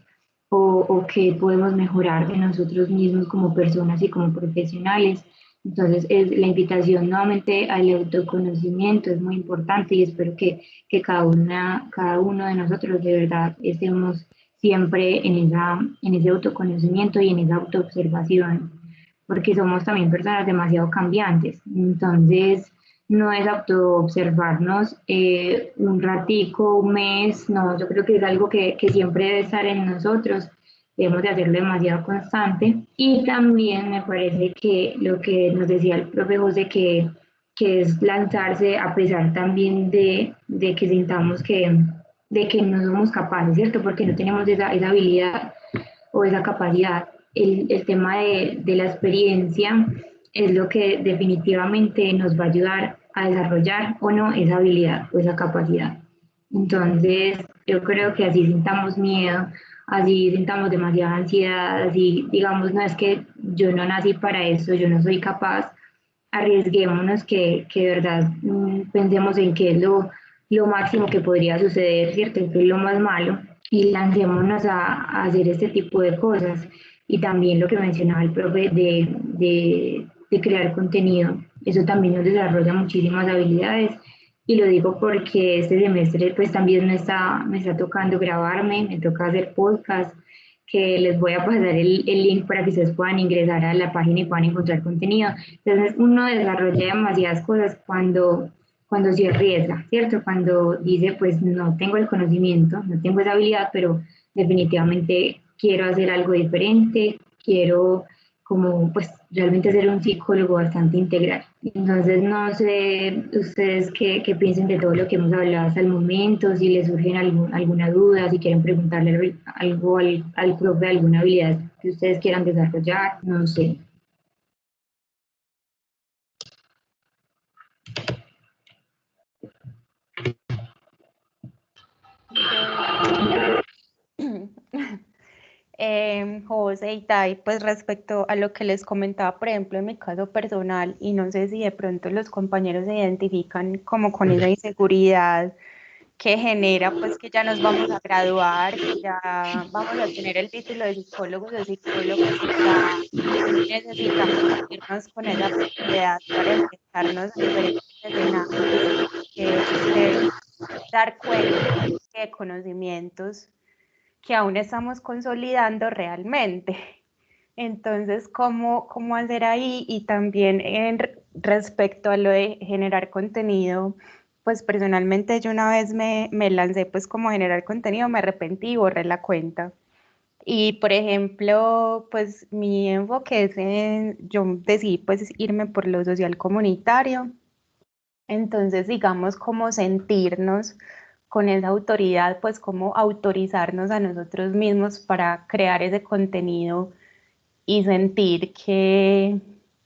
Speaker 1: o qué podemos mejorar de nosotros mismos como personas y como profesionales. Entonces, la invitación nuevamente al autoconocimiento es muy importante y espero que cada uno de nosotros de verdad estemos siempre en ese autoconocimiento y en esa autoobservación, porque somos también personas demasiado cambiantes. Entonces, no es autoobservarnos un ratico, un mes, no, yo creo que es algo que siempre debe estar en nosotros, debemos de hacerlo demasiado constante. Y también me parece que lo que nos decía el profe José, que es lanzarse a pesar también de que sintamos de que no somos capaces, ¿cierto? Porque no tenemos esa habilidad o esa capacidad. El tema de la experiencia es lo que definitivamente nos va a ayudar a desarrollar o no esa habilidad o esa capacidad. Entonces, yo creo que así sintamos miedo, así sintamos demasiada ansiedad, así digamos, no es que yo no nací para eso, yo no soy capaz, arriesguémonos que de verdad pensemos en qué es lo máximo que podría suceder, ¿cierto? Que es lo más malo y lancémonos a hacer este tipo de cosas. Y también lo que mencionaba el profe de crear contenido, eso también nos desarrolla muchísimas habilidades. Y lo digo porque este semestre pues también me está tocando grabarme, me toca hacer podcast, que les voy a pasar el link para que ustedes puedan ingresar a la página y puedan encontrar contenido. Entonces uno desarrolla demasiadas cosas cuando se arriesga, ¿cierto? Cuando dice, pues no tengo el conocimiento, no tengo esa habilidad, pero definitivamente quiero hacer algo diferente, quiero como pues realmente ser un psicólogo bastante integral. Entonces no sé ustedes qué piensen de todo lo que hemos hablado hasta el momento, si les surgen alguna duda, si quieren preguntarle algo al profe, alguna habilidad que ustedes quieran desarrollar, no sé.
Speaker 2: José y Tai, pues respecto a lo que les comentaba, por ejemplo, en mi caso personal, y no sé si de pronto los compañeros se identifican como con esa inseguridad que genera, pues que ya nos vamos a graduar, que ya vamos a tener el título de psicólogos o psicólogas, y ya necesitamos irnos con esa propiedad para enfrentarnos a diferentes escenarios, dar cuenta de conocimientos que aún estamos consolidando realmente. Entonces, ¿cómo hacer ahí? Y también respecto a lo de generar contenido, pues personalmente yo una vez me lancé pues como a generar contenido, me arrepentí y borré la cuenta. Y por ejemplo, pues mi enfoque es yo decidí pues irme por lo social comunitario. Entonces, digamos, cómo sentirnos con esa autoridad, pues cómo autorizarnos a nosotros mismos para crear ese contenido y sentir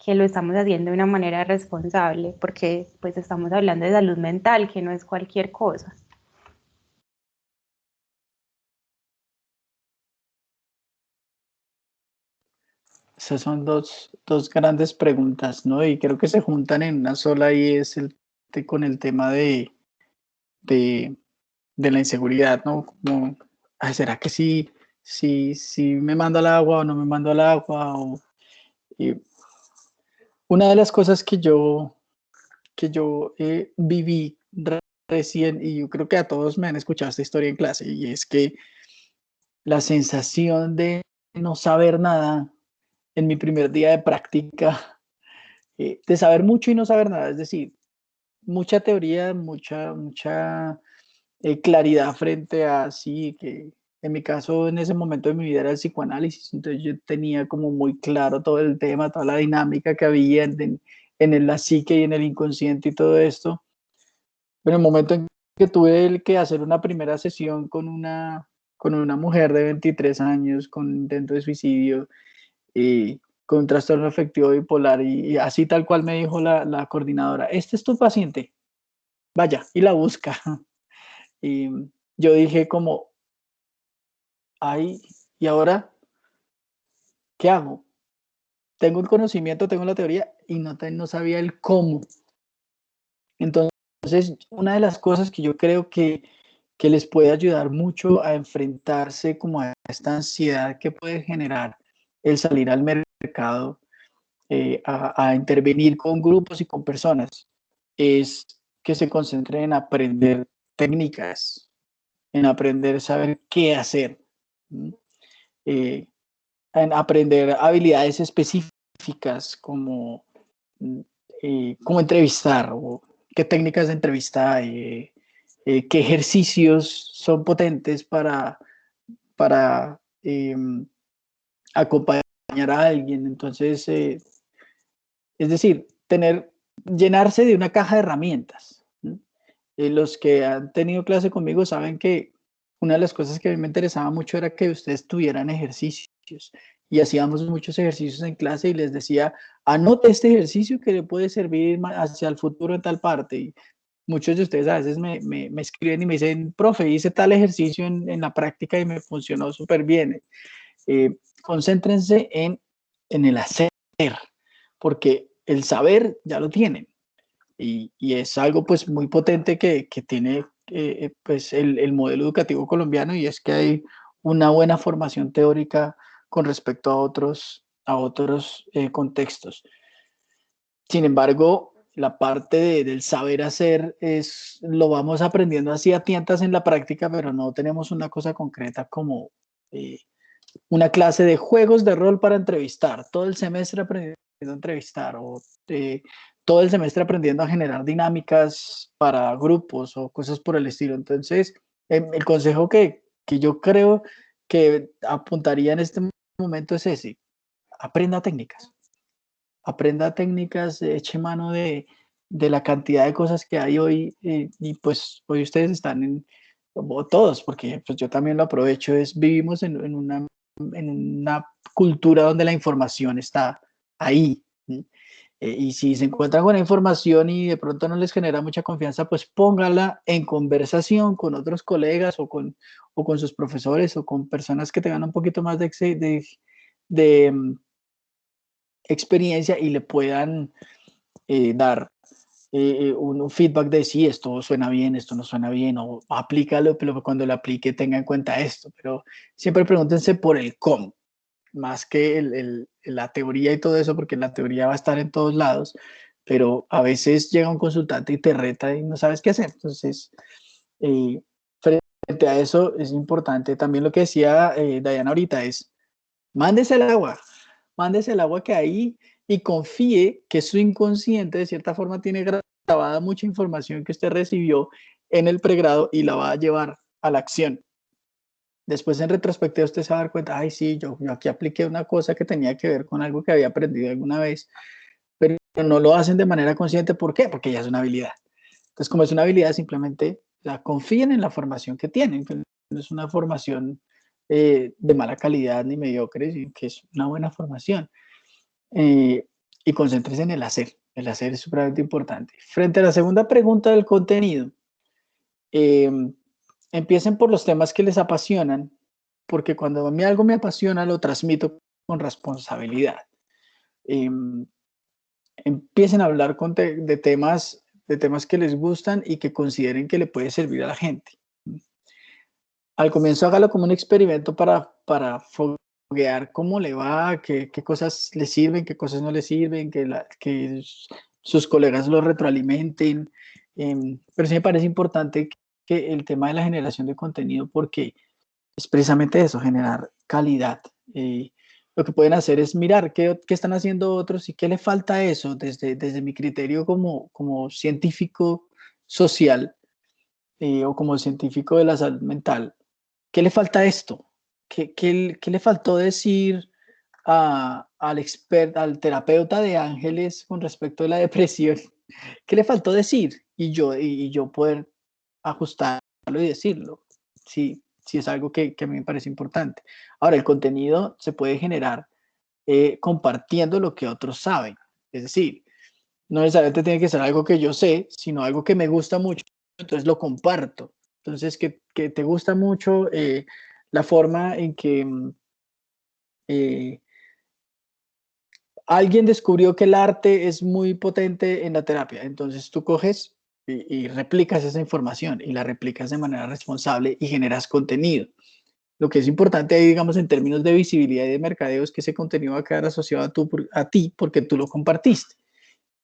Speaker 2: que lo estamos haciendo de una manera responsable, porque pues estamos hablando de salud mental, que no es cualquier cosa.
Speaker 3: Esas son dos grandes preguntas, ¿no? Y creo que se juntan en una sola y es con el tema de, de la inseguridad, ¿no? Como, ay, ¿será que sí me mando al agua o no me mando al agua? Y una de las cosas que yo viví recién, y yo creo que a todos me han escuchado esta historia en clase, y es que la sensación de no saber nada en mi primer día de práctica, de saber mucho y no saber nada, es decir, mucha teoría, mucha claridad frente a sí, que en mi caso en ese momento de mi vida era el psicoanálisis, entonces yo tenía como muy claro todo el tema, toda la dinámica que había en la psique y en el inconsciente y todo esto. Pero en el momento en que tuve que hacer una primera sesión con una mujer de 23 años con intento de suicidio y con un trastorno afectivo bipolar y así tal cual me dijo la coordinadora, este es tu paciente, vaya y la busca. Y yo dije como, ay, ¿y ahora qué hago? Tengo el conocimiento, tengo la teoría y no sabía el cómo. Entonces, una de las cosas que yo creo que les puede ayudar mucho a enfrentarse como a esta ansiedad que puede generar el salir al mercado, a intervenir con grupos y con personas, es que se concentren en aprender técnicas, en aprender a saber qué hacer, eh, en aprender habilidades específicas como, como entrevistar o qué técnicas de entrevista hay, qué ejercicios son potentes para acompañar a alguien. Entonces, es decir, llenarse de una caja de herramientas. Los que han tenido clase conmigo saben que una de las cosas que a mí me interesaba mucho era que ustedes tuvieran ejercicios y hacíamos muchos ejercicios en clase y les decía, anote este ejercicio que le puede servir hacia el futuro en tal parte. Y muchos de ustedes a veces me escriben y me dicen, profe, hice tal ejercicio en la práctica y me funcionó súper bien. Concéntrense en el hacer, porque el saber ya lo tienen y es algo pues muy potente que tiene pues el modelo educativo colombiano y es que hay una buena formación teórica con respecto a otros contextos. Sin embargo, la parte del saber hacer lo vamos aprendiendo así a tientas en la práctica, pero no tenemos una cosa concreta como eh, una clase de juegos de rol para entrevistar, todo el semestre aprendiendo a entrevistar o todo el semestre aprendiendo a generar dinámicas para grupos o cosas por el estilo. Entonces, el consejo que yo creo que apuntaría en este momento es ese, aprenda técnicas, eche mano de la cantidad de cosas que hay hoy y pues hoy ustedes están como todos, porque pues yo también lo aprovecho, vivimos en una cultura donde la información está ahí. Y si se encuentran con la información y de pronto no les genera mucha confianza, pues póngala en conversación con otros colegas o con sus profesores o con personas que tengan un poquito más de experiencia y le puedan dar un feedback de si esto suena bien, esto no suena bien, o aplícalo, pero cuando lo aplique tenga en cuenta esto. Pero siempre pregúntense por el cómo, más que la teoría y todo eso, porque la teoría va a estar en todos lados, pero a veces llega un consultante y te reta y no sabes qué hacer. Entonces, eh, frente a eso es importante también lo que decía Diana ahorita es, mándese el agua que hay y confíe que su inconsciente de cierta forma tiene grabada mucha información que usted recibió en el pregrado y la va a llevar a la acción. Después en retrospectiva usted se va a dar cuenta, ay sí, yo aquí apliqué una cosa que tenía que ver con algo que había aprendido alguna vez, pero no lo hacen de manera consciente. ¿Por qué? Porque ya es una habilidad. Entonces, como es una habilidad, simplemente confíen en la formación que tienen, que no es una formación de mala calidad ni mediocre, sino que es una buena formación. y concéntrese en el hacer. El hacer es supremamente importante. Frente a la segunda pregunta del contenido, empiecen por los temas que les apasionan, porque cuando a mí algo me apasiona, lo transmito con responsabilidad. Empiecen a hablar de temas que les gustan y que consideren que le puede servir a la gente. Al comienzo hágalo como un experimento para foguear cómo le va, qué cosas le sirven, qué cosas no le sirven, que sus colegas lo retroalimenten. Pero sí me parece importante que el tema de la generación de contenido, porque es precisamente eso, generar calidad. Lo que pueden hacer es mirar qué están haciendo otros y qué le falta a eso desde mi criterio como científico social o como científico de la salud mental. ¿Qué le falta a esto? ¿Qué le faltó decir al terapeuta de ángeles con respecto a la depresión? ¿Qué le faltó decir? Y yo poder ajustarlo y decirlo. Sí, sí es algo que a mí me parece importante. Ahora, el contenido se puede generar compartiendo lo que otros saben. Es decir, no necesariamente tiene que ser algo que yo sé, sino algo que me gusta mucho, entonces lo comparto. Entonces, que te gusta mucho la forma en que alguien descubrió que el arte es muy potente en la terapia. Entonces tú coges y replicas esa información y la replicas de manera responsable y generas contenido. Lo que es importante ahí, digamos, en términos de visibilidad y de mercadeo, es que ese contenido va a quedar asociado a ti porque tú lo compartiste,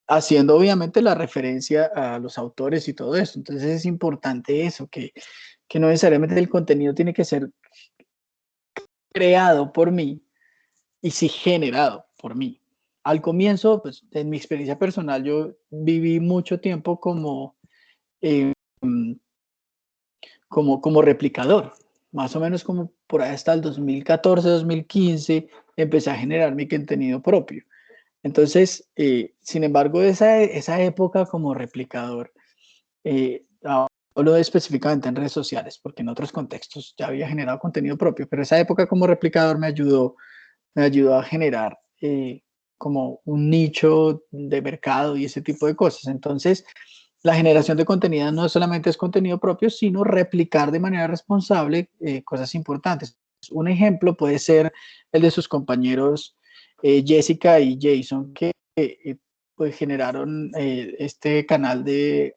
Speaker 3: haciendo obviamente la referencia a los autores y todo eso. Entonces es importante eso, que no necesariamente el contenido tiene que ser creado por mí y sí generado por mí. Al comienzo, pues en mi experiencia personal, yo viví mucho tiempo eh, como replicador, más o menos como por ahí hasta el 2014, 2015, empecé a generar mi contenido propio. Entonces, sin embargo, esa época como replicador, hablo específicamente en redes sociales, porque en otros contextos ya había generado contenido propio, pero esa época como replicador me ayudó a generar como un nicho de mercado y ese tipo de cosas. Entonces, la generación de contenido no solamente es contenido propio, sino replicar de manera responsable cosas importantes. Un ejemplo puede ser el de sus compañeros Jessica y Jason, que pues generaron este canal de,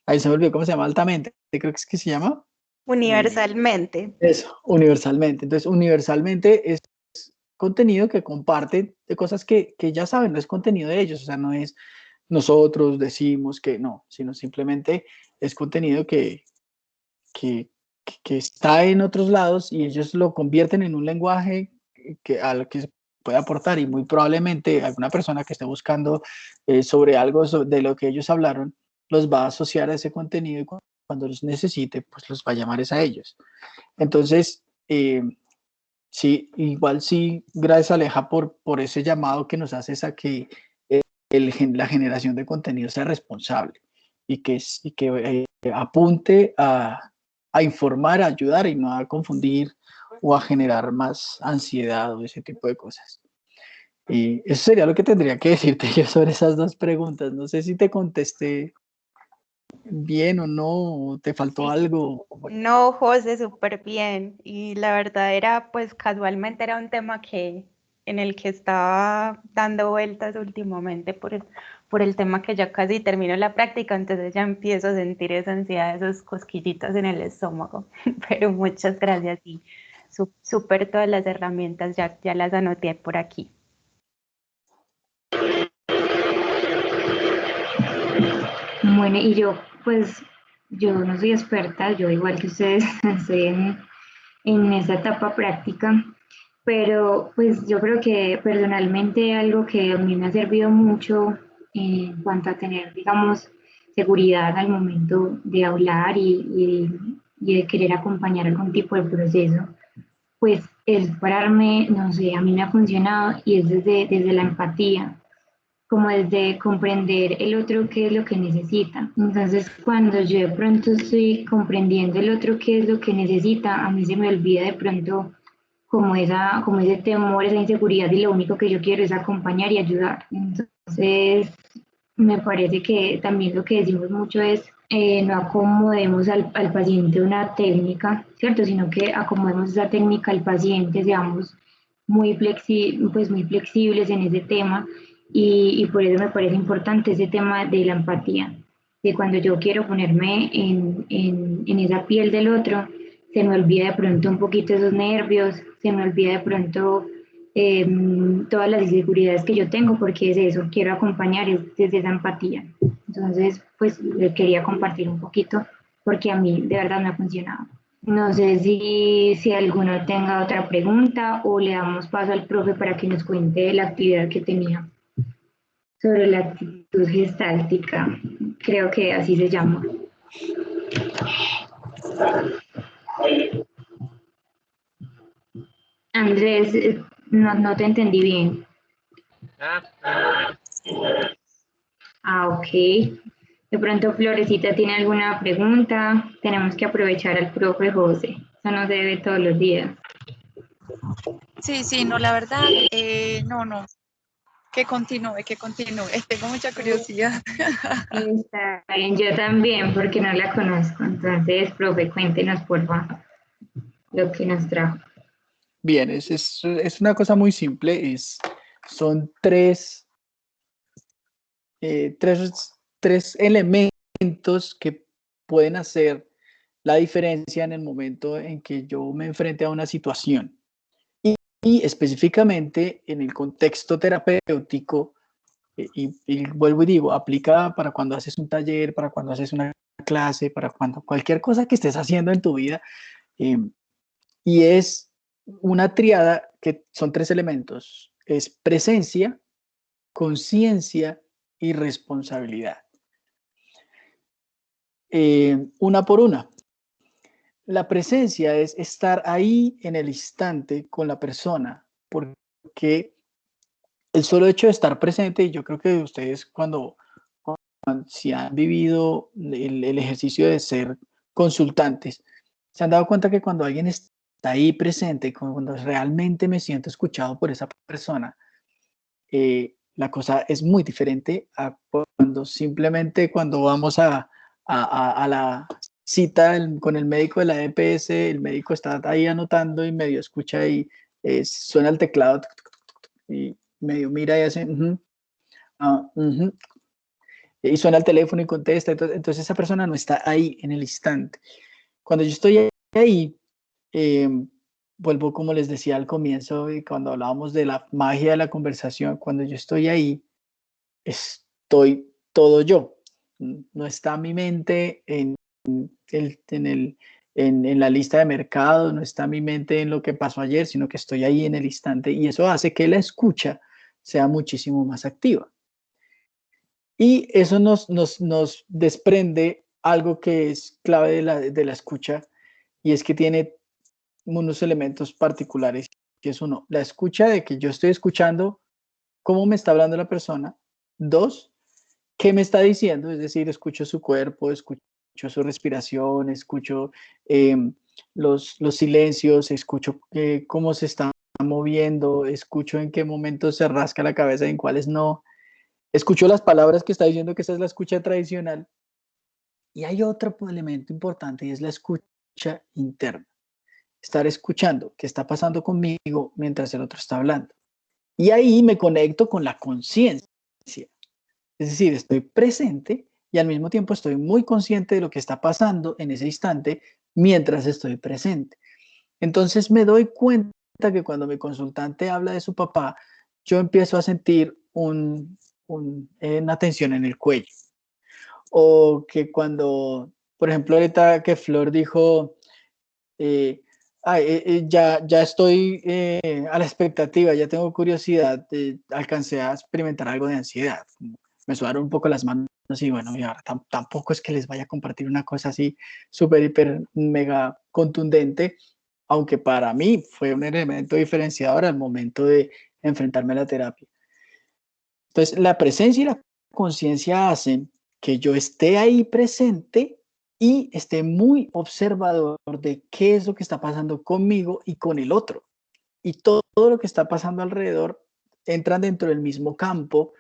Speaker 3: ahí se me olvidó cómo se llama, Altamente, creo que es que se llama.
Speaker 2: Universalmente.
Speaker 3: Eso, universalmente. Entonces, universalmente es contenido que comparten de cosas que ya saben, no es contenido de ellos, o sea, no es nosotros decimos que no, sino simplemente es contenido que, que está en otros lados y ellos lo convierten en un lenguaje al que se puede aportar y muy probablemente alguna persona que esté buscando sobre algo de lo que ellos hablaron los va a asociar a ese contenido y cuando los necesite, pues los va a llamar a ellos. Entonces, sí, igual sí, gracias Aleja por ese llamado que nos haces a que la generación de contenido sea responsable y que apunte a informar, a ayudar y no a confundir o a generar más ansiedad o ese tipo de cosas. Y eso sería lo que tendría que decirte yo sobre esas dos preguntas. No sé si te contesté bien o no, o te faltó algo.
Speaker 2: No, José, súper bien. Y la verdad era, pues casualmente era un tema en el que estaba dando vueltas últimamente por el tema que ya casi termino la práctica, entonces ya empiezo a sentir esa ansiedad, esos cosquillitas en el estómago. Pero muchas gracias y súper todas las herramientas, ya las anoté por aquí.
Speaker 1: Bueno, y yo, pues, yo no soy experta, yo igual que ustedes estoy en esa etapa práctica, pero pues yo creo que personalmente algo que a mí me ha servido mucho en cuanto a tener, digamos, seguridad al momento de hablar y de querer acompañar algún tipo de proceso, pues es pararme, no sé, a mí me ha funcionado y es desde la empatía, como desde comprender el otro qué es lo que necesita. Entonces, cuando yo de pronto estoy comprendiendo el otro qué es lo que necesita, a mí se me olvida de pronto como ese temor, esa inseguridad, y lo único que yo quiero es acompañar y ayudar. Entonces, me parece que también lo que decimos mucho es no acomodemos al paciente una técnica, ¿cierto? Sino que acomodemos esa técnica al paciente, seamos pues muy flexibles en ese tema, y por eso me parece importante ese tema de la empatía, de cuando yo quiero ponerme en esa piel del otro, se me olvida de pronto un poquito esos nervios, se me olvida de pronto todas las inseguridades que yo tengo, porque es eso, quiero acompañar desde esa empatía. Entonces, pues le quería compartir un poquito, porque a mí de verdad me ha funcionado. No sé si alguno tenga otra pregunta o le damos paso al profe para que nos cuente la actividad que tenía sobre la actitud gestáltica. Creo que así se llama. Andrés, no te entendí bien. Ok. De pronto Florecita tiene alguna pregunta. Tenemos que aprovechar al profe José. Eso no se debe todos los días.
Speaker 5: Sí, no, la verdad, no. Que continúe. Tengo mucha curiosidad.
Speaker 1: Está bien, yo también, porque no la conozco. Entonces, profe, cuéntenos, por favor, lo que nos trajo.
Speaker 3: Bien, es una cosa muy simple. Son tres elementos que pueden hacer la diferencia en el momento en que yo me enfrente a una situación. Y específicamente en el contexto terapéutico, y vuelvo y digo, aplica para cuando haces un taller, para cuando haces una clase, para cuando cualquier cosa que estés haciendo en tu vida. Y es una tríada que son tres elementos: es presencia, conciencia y responsabilidad. Una por una. La presencia es estar ahí en el instante con la persona, porque el solo hecho de estar presente, y yo creo que ustedes si han vivido el ejercicio de ser consultantes, se han dado cuenta que cuando alguien está ahí presente, cuando realmente me siento escuchado por esa persona, la cosa es muy diferente a cuando vamos a la cita con el médico de la EPS, el médico está ahí anotando y medio escucha y suena el teclado y medio mira y hace y suena el teléfono y contesta. Entonces esa persona no está ahí en el instante. Cuando yo estoy ahí, eh, vuelvo como les decía al comienzo, y cuando hablábamos de la magia de la conversación, cuando yo estoy ahí, estoy todo yo. No está mi mente en la lista de mercado, no está mi mente en lo que pasó ayer, sino que estoy ahí en el instante, y eso hace que la escucha sea muchísimo más activa. Y eso nos desprende algo que es clave de la escucha, y es que tiene unos elementos particulares, que es uno, la escucha de que yo estoy escuchando cómo me está hablando la persona. Dos, qué me está diciendo, es decir, escucho su cuerpo, escucho su respiración, escucho los silencios, escucho cómo se está moviendo, escucho en qué momentos se rasca la cabeza y en cuáles no, escucho las palabras que está diciendo, que esa es la escucha tradicional. Y hay otro elemento importante, y es la escucha interna. Estar escuchando qué está pasando conmigo mientras el otro está hablando. Y ahí me conecto con la conciencia. Es decir, estoy presente y al mismo tiempo estoy muy consciente de lo que está pasando en ese instante mientras estoy presente. Entonces me doy cuenta que cuando mi consultante habla de su papá, yo empiezo a sentir una tensión en el cuello. O que cuando, por ejemplo, ahorita que Flor dijo, ya estoy a la expectativa, ya tengo curiosidad, alcancé a experimentar algo de ansiedad. Me sudaron un poco las manos y bueno, y ahora tampoco es que les vaya a compartir una cosa así súper, hiper, mega contundente, aunque para mí fue un elemento diferenciador al momento de enfrentarme a la terapia. Entonces, la presencia y la conciencia hacen que yo esté ahí presente y esté muy observador de qué es lo que está pasando conmigo y con el otro. y todo lo que está pasando alrededor entran dentro del mismo campo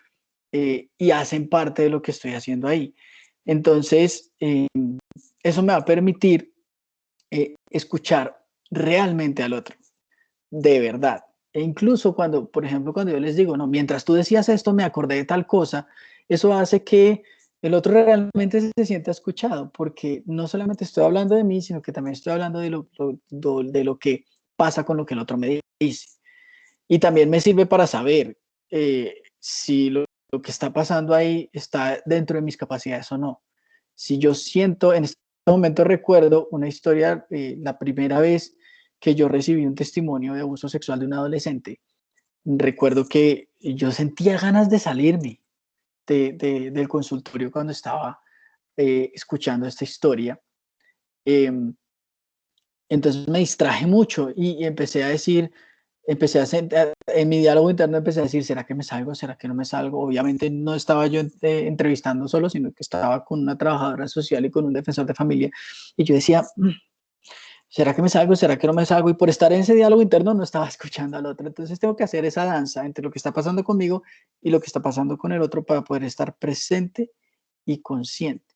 Speaker 3: y hacen parte de lo que estoy haciendo ahí. Entonces, eso me va a permitir escuchar realmente al otro, de verdad. E incluso cuando, por ejemplo, cuando yo les digo, no, mientras tú decías esto, me acordé de tal cosa, eso hace que el otro realmente se sienta escuchado, porque no solamente estoy hablando de mí, sino que también estoy hablando de lo que pasa con lo que el otro me dice. Y también me sirve para saber si lo que está pasando ahí está dentro de mis capacidades o no. Si yo siento, en este momento recuerdo una historia, la primera vez que yo recibí un testimonio de abuso sexual de un adolescente, recuerdo que yo sentía ganas de salirme del consultorio cuando estaba escuchando esta historia. Entonces me distraje mucho y empecé a decir, en mi diálogo interno empecé a decir, ¿será que me salgo? ¿Será que no me salgo? Obviamente no estaba yo entrevistando solo, sino que estaba con una trabajadora social y con un defensor de familia. Y yo decía, ¿será que me salgo? ¿Será que no me salgo? Y por estar en ese diálogo interno no estaba escuchando al otro. Entonces tengo que hacer esa danza entre lo que está pasando conmigo y lo que está pasando con el otro para poder estar presente y consciente.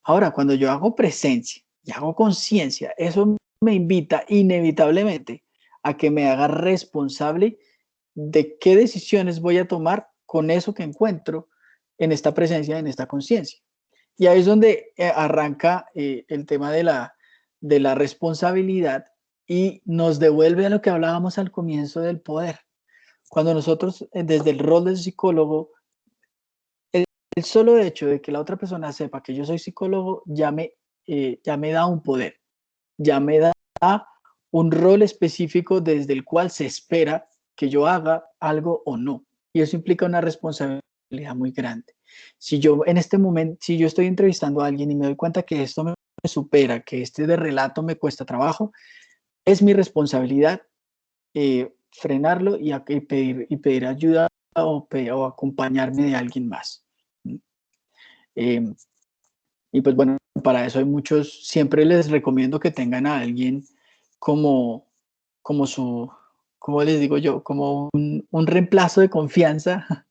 Speaker 3: Ahora, cuando yo hago presencia y hago conciencia, eso me invita inevitablemente a que me haga responsable de qué decisiones voy a tomar con eso que encuentro en esta presencia, en esta conciencia. Y ahí es donde arranca el tema de la responsabilidad y nos devuelve a lo que hablábamos al comienzo del poder. Cuando nosotros, desde el rol del psicólogo, el solo hecho de que la otra persona sepa que yo soy psicólogo ya me da un poder, ya me da un rol específico desde el cual se espera que yo haga algo o no. Y eso implica una responsabilidad muy grande. Si yo en este momento, si yo estoy entrevistando a alguien y me doy cuenta que esto me supera, que este de relato me cuesta trabajo, es mi responsabilidad frenarlo y pedir ayuda o acompañarme de alguien más. Y pues bueno, para eso hay muchos, siempre les recomiendo que tengan a alguien como, como su, como les digo yo, como un reemplazo de confianza.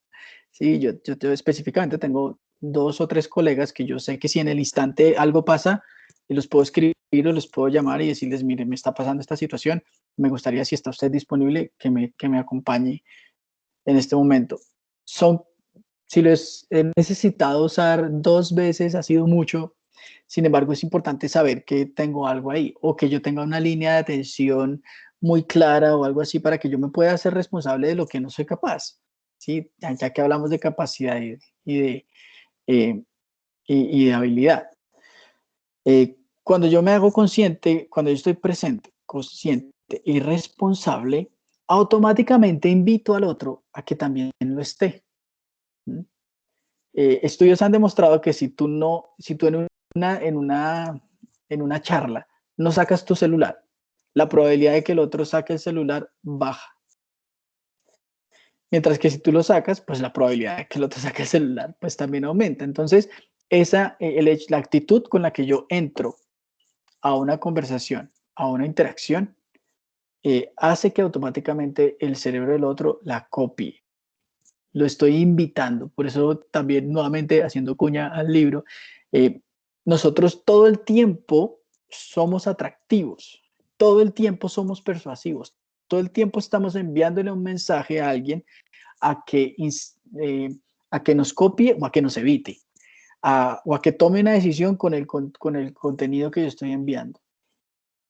Speaker 3: Sí, yo específicamente tengo 2 o 3 colegas que yo sé que si en el instante algo pasa, y los puedo escribir o les puedo llamar y decirles, mire, me está pasando esta situación, me gustaría si está usted disponible que me acompañe en este momento. Si los he necesitado usar 2 veces, ha sido mucho. Sin embargo, es importante saber que tengo algo ahí o que yo tenga una línea de atención muy clara o algo así para que yo me pueda hacer responsable de lo que no soy capaz. ¿Sí? Ya que hablamos de capacidad eh, y de habilidad. Cuando yo me hago consciente, cuando yo estoy presente, consciente y responsable, automáticamente invito al otro a que también lo esté. Estudios han demostrado que si tú en una charla no sacas tu celular, la probabilidad de que el otro saque el celular baja. Mientras que si tú lo sacas, pues la probabilidad de que el otro saque el celular, pues también aumenta. Entonces, la actitud con la que yo entro a una conversación, a una interacción, hace que automáticamente el cerebro del otro la copie. Lo estoy invitando, por eso también nuevamente haciendo cuña al libro, nosotros todo el tiempo somos atractivos, todo el tiempo somos persuasivos, todo el tiempo estamos enviándole un mensaje a alguien a que, a que nos copie o a que nos evite, o a que tome una decisión con el contenido que yo estoy enviando.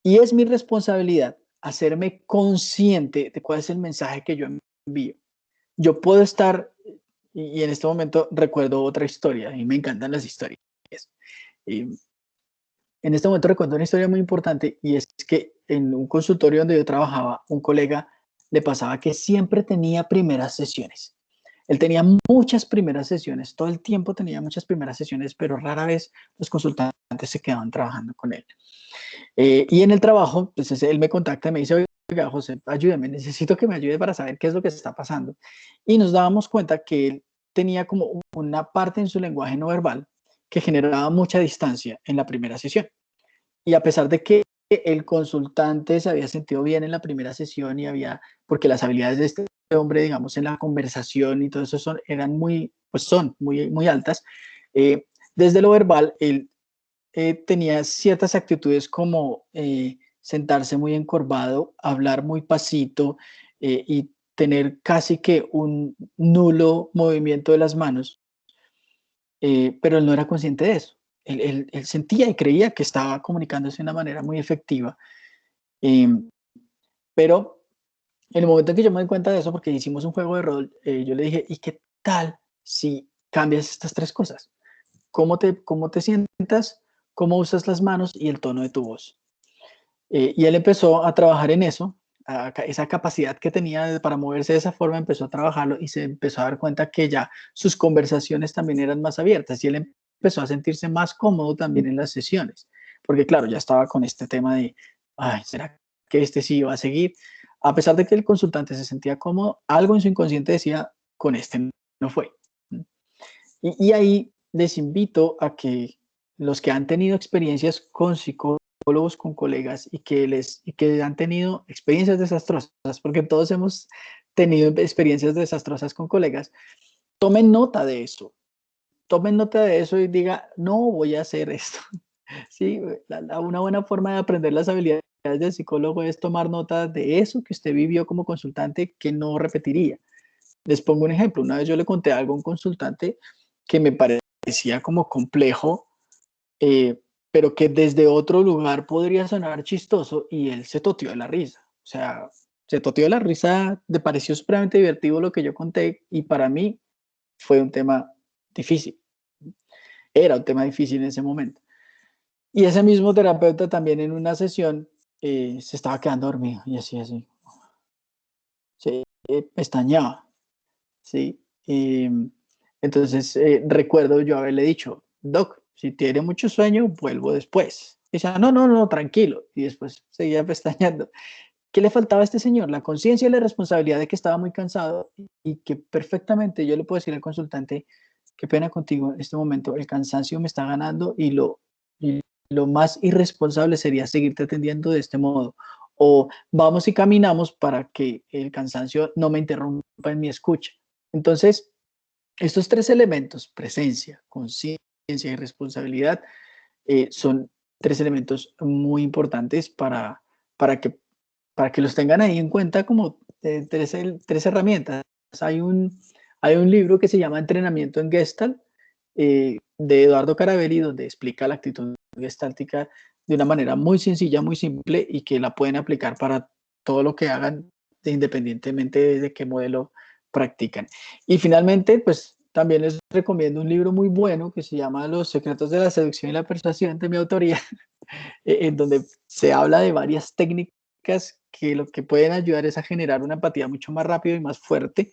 Speaker 3: Y es mi responsabilidad hacerme consciente de cuál es el mensaje que yo envío. Yo puedo estar, y en este momento recuerdo otra historia, y me encantan las historias. En este momento recuerdo una historia muy importante, y es que en un consultorio donde yo trabajaba, un colega le pasaba que siempre tenía primeras sesiones. Él tenía muchas primeras sesiones, todo el tiempo tenía muchas primeras sesiones, pero rara vez los consultantes se quedaban trabajando con él. Y en el trabajo, pues él me contacta y me dice, oiga, José, ayúdeme, necesito que me ayude para saber qué es lo que está pasando. Y nos dábamos cuenta que él tenía como una parte en su lenguaje no verbal que generaba mucha distancia en la primera sesión. Y a pesar de que el consultante se había sentido bien en la primera sesión y porque las habilidades de este hombre, digamos, en la conversación y todo eso eran son muy altas. Desde lo verbal, él tenía ciertas actitudes como sentarse muy encorvado, hablar muy pasito y tener casi que un nulo movimiento de las manos, pero él no era consciente de eso. Él sentía y creía que estaba comunicándose de una manera muy efectiva, pero en el momento en que yo me di cuenta de eso, porque hicimos un juego de rol, yo le dije, ¿y qué tal si cambias estas tres cosas? Cómo te sientas, cómo usas las manos y el tono de tu voz? Y él empezó a trabajar en eso, esa capacidad que tenía para moverse de esa forma, empezó a trabajarlo y se empezó a dar cuenta que ya sus conversaciones también eran más abiertas y él empezó a sentirse más cómodo también en las sesiones, porque claro, ya estaba con este tema de, ay, ¿será que este sí va a seguir? A pesar de que el consultante se sentía cómodo, algo en su inconsciente decía, con este no fue. Y ahí les invito a que los que han tenido experiencias con psicólogos, con colegas y que han tenido experiencias desastrosas, porque todos hemos tenido experiencias desastrosas con colegas, tomen nota de eso. Tomen nota de eso y diga, no voy a hacer esto. Sí, una buena forma de aprender las habilidades del psicólogo es tomar nota de eso que usted vivió como consultante que no repetiría. Les pongo un ejemplo. Una vez yo le conté algo a un consultante que me parecía como complejo, pero que desde otro lugar podría sonar chistoso y él se toteó de la risa. O sea, se toteó de la risa, le pareció supremamente divertido lo que yo conté y para mí fue un tema difícil. Era un tema difícil en ese momento. Y ese mismo terapeuta también en una sesión se estaba quedando dormido y así. Se pestañeaba, ¿sí? Entonces recuerdo yo haberle dicho, Doc, si tiene mucho sueño, vuelvo después. Y decía, no, tranquilo. Y después seguía pestañeando. ¿Qué le faltaba a este señor? La conciencia y la responsabilidad de que estaba muy cansado y que perfectamente yo le puedo decir al consultante, qué pena contigo en este momento, el cansancio me está ganando y lo más irresponsable sería seguirte atendiendo de este modo. O vamos y caminamos para que el cansancio no me interrumpa en mi escucha. Entonces, estos tres elementos, presencia, conciencia y responsabilidad, son tres elementos muy importantes para que, para que los tengan ahí en cuenta como tres herramientas. Hay un libro que se llama Entrenamiento en Gestalt, de Eduardo Carabelli, donde explica la actitud gestáltica de una manera muy sencilla, muy simple y que la pueden aplicar para todo lo que hagan, independientemente de qué modelo practican. Y finalmente, pues también les recomiendo un libro muy bueno que se llama Los secretos de la seducción y la persuasión, de mi autoría, en donde se habla de varias técnicas que lo que pueden ayudar es a generar una empatía mucho más rápido y más fuerte.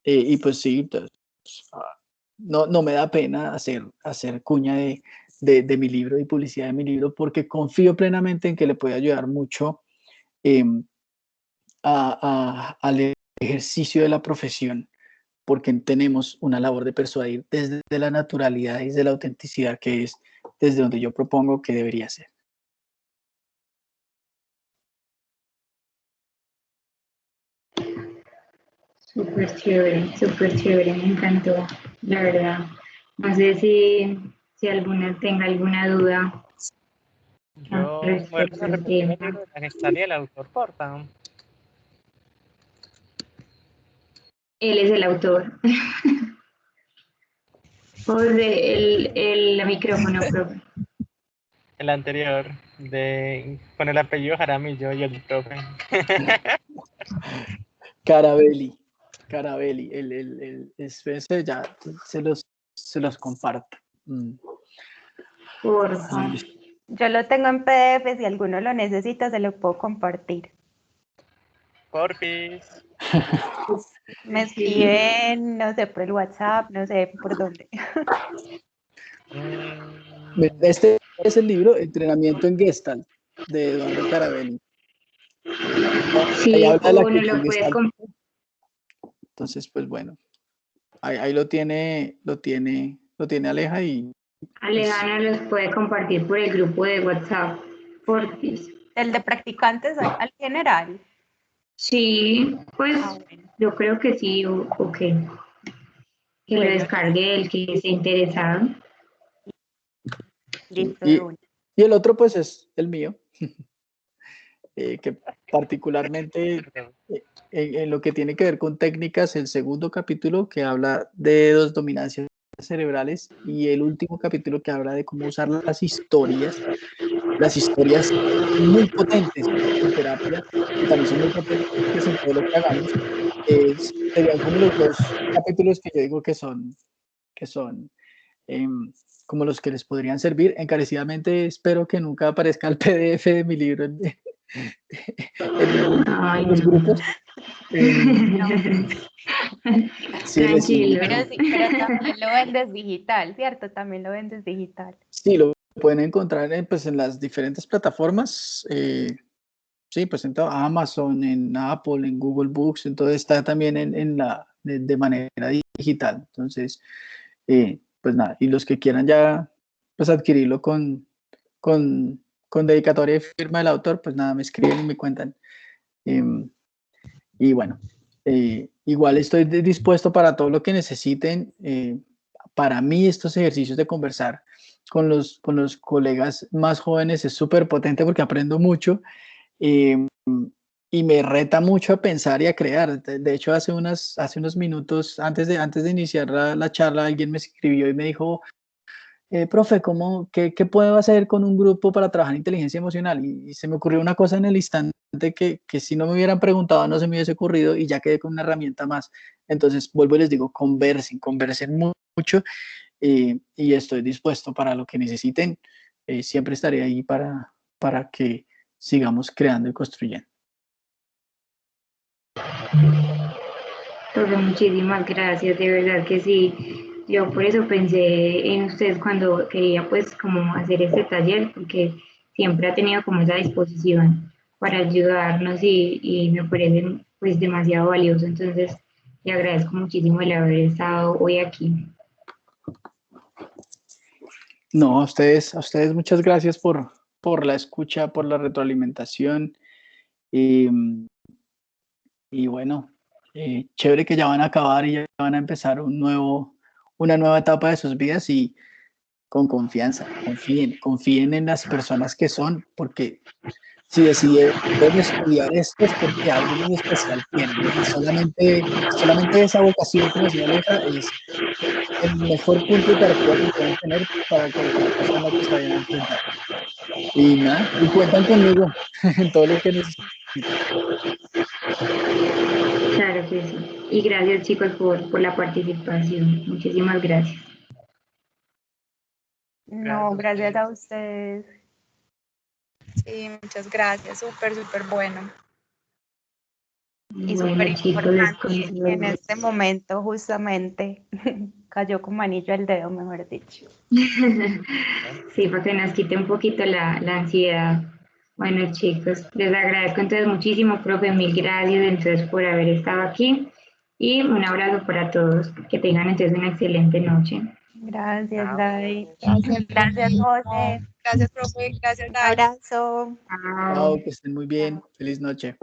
Speaker 3: Y pues sí, entonces, no me da pena hacer cuña de mi libro y publicidad de mi libro porque confío plenamente en que le puede ayudar mucho eh, al ejercicio de la profesión, porque tenemos una labor de persuadir desde la naturalidad y desde la autenticidad, que es desde donde yo propongo que debería ser.
Speaker 1: Súper chévere, me encantó, la verdad. No sé si alguna tenga alguna duda
Speaker 4: Yo, bueno,
Speaker 1: respecto al
Speaker 4: repetirme el libro
Speaker 1: tema.
Speaker 4: de la Gestalt y el autor, porfa.
Speaker 1: Él es el autor. Por el micrófono, profe.
Speaker 4: El anterior, con el apellido Jaramillo y el profe.
Speaker 3: Carabelli, espérense, ya se los comparto.
Speaker 1: Porfa.
Speaker 2: Yo lo tengo en PDF, si alguno lo necesita se lo puedo compartir.
Speaker 4: Porfis.
Speaker 2: Me escriben, no sé, por el WhatsApp, no sé por dónde.
Speaker 3: Este es el libro Entrenamiento en Gestalt, de Eduardo Carabelli. Ahí
Speaker 1: Sí,
Speaker 3: habla de la
Speaker 1: o no
Speaker 3: actitud
Speaker 1: lo puede
Speaker 3: gestalt. Entonces, pues bueno, ahí lo tiene Aleja y pues,
Speaker 1: Alejandra los puede compartir por el grupo de WhatsApp. Porfis.
Speaker 2: el de practicantes al general.
Speaker 1: Sí, pues
Speaker 2: Bueno.
Speaker 1: yo creo que sí, o que lo
Speaker 2: Bueno,
Speaker 1: descargue el que esté interesado.
Speaker 2: listo,
Speaker 3: Y,
Speaker 2: de una.
Speaker 3: y el otro pues es el mío, que particularmente en lo que tiene que ver con técnicas, el segundo capítulo que habla de dos dominancias cerebrales y el último capítulo que habla de cómo usar las historias muy potentes en terapia, que también son muy potentes en todo lo que hagamos, serían como los dos capítulos que yo digo que son como los que les podrían servir. Encarecidamente espero que nunca aparezca el PDF de mi libro en ninguno
Speaker 1: Ay,
Speaker 3: de los
Speaker 1: no.
Speaker 3: grupos. Sí,
Speaker 1: Tranquilo.
Speaker 2: Pero también lo vendes digital, ¿cierto? También lo vendes digital.
Speaker 3: sí, lo pueden encontrar pues, en las diferentes plataformas. Sí, pues en Amazon, en Apple, en Google Books, entonces está también de manera digital. Entonces, pues nada, y los que quieran ya pues adquirirlo con dedicatoria y firma del autor, pues nada, me escriben y me cuentan. Y bueno, igual estoy dispuesto para todo lo que necesiten. Para mí estos ejercicios de conversar con los colegas más jóvenes es súper potente porque aprendo mucho. Y me reta mucho a pensar y a crear. De hecho, hace unos minutos, antes de iniciar la charla, alguien me escribió y me dijo, profe, qué puedo hacer con un grupo para trabajar inteligencia emocional? Y se me ocurrió una cosa en el instante que si no me hubieran preguntado no se me hubiese ocurrido y ya quedé con una herramienta más. Entonces, vuelvo y les digo, conversen mucho y estoy dispuesto para lo que necesiten. Siempre estaré ahí para que sigamos creando y construyendo.
Speaker 1: Profe, muchísimas gracias, de verdad que sí. Yo por eso pensé en usted cuando quería pues como hacer este taller, porque siempre ha tenido como esa disposición para ayudarnos y me parece pues demasiado valioso. Entonces, le agradezco muchísimo el haber estado hoy aquí.
Speaker 3: No, a ustedes muchas gracias por la escucha, por la retroalimentación. Y, y bueno, chévere que ya van a acabar y ya van a empezar una nueva etapa de sus vidas y con confianza, confíen en las personas que son, porque si decidieron estudiar esto es porque algo muy especial tienen y solamente esa vocación, como decía Aleja, es el mejor punto de partida que pueden tener para cualquier cosa en la que se vayan a enfrentar. Y nada, y cuentan conmigo en todo lo que necesiten.
Speaker 1: Claro que sí. Y gracias chicos por la participación. Muchísimas gracias.
Speaker 2: No, gracias a ustedes.
Speaker 5: Sí, muchas gracias, súper, súper bueno. Y
Speaker 1: Bueno,
Speaker 5: súper
Speaker 1: chicos, les
Speaker 5: importante
Speaker 1: cuento.
Speaker 2: En este momento, justamente, cayó como anillo al dedo, mejor dicho.
Speaker 1: Sí, para que nos quite un poquito la ansiedad. Bueno, chicos, les agradezco entonces muchísimo, profe, mil gracias entonces por haber estado aquí y un abrazo para todos. Que tengan entonces una excelente noche.
Speaker 2: Gracias, Dai.
Speaker 5: Gracias,
Speaker 2: Gracias, José.
Speaker 5: gracias, profe, gracias,
Speaker 2: Un
Speaker 5: Dai.
Speaker 2: abrazo.
Speaker 1: Chao.
Speaker 3: Chao, que estén muy bien. Feliz noche.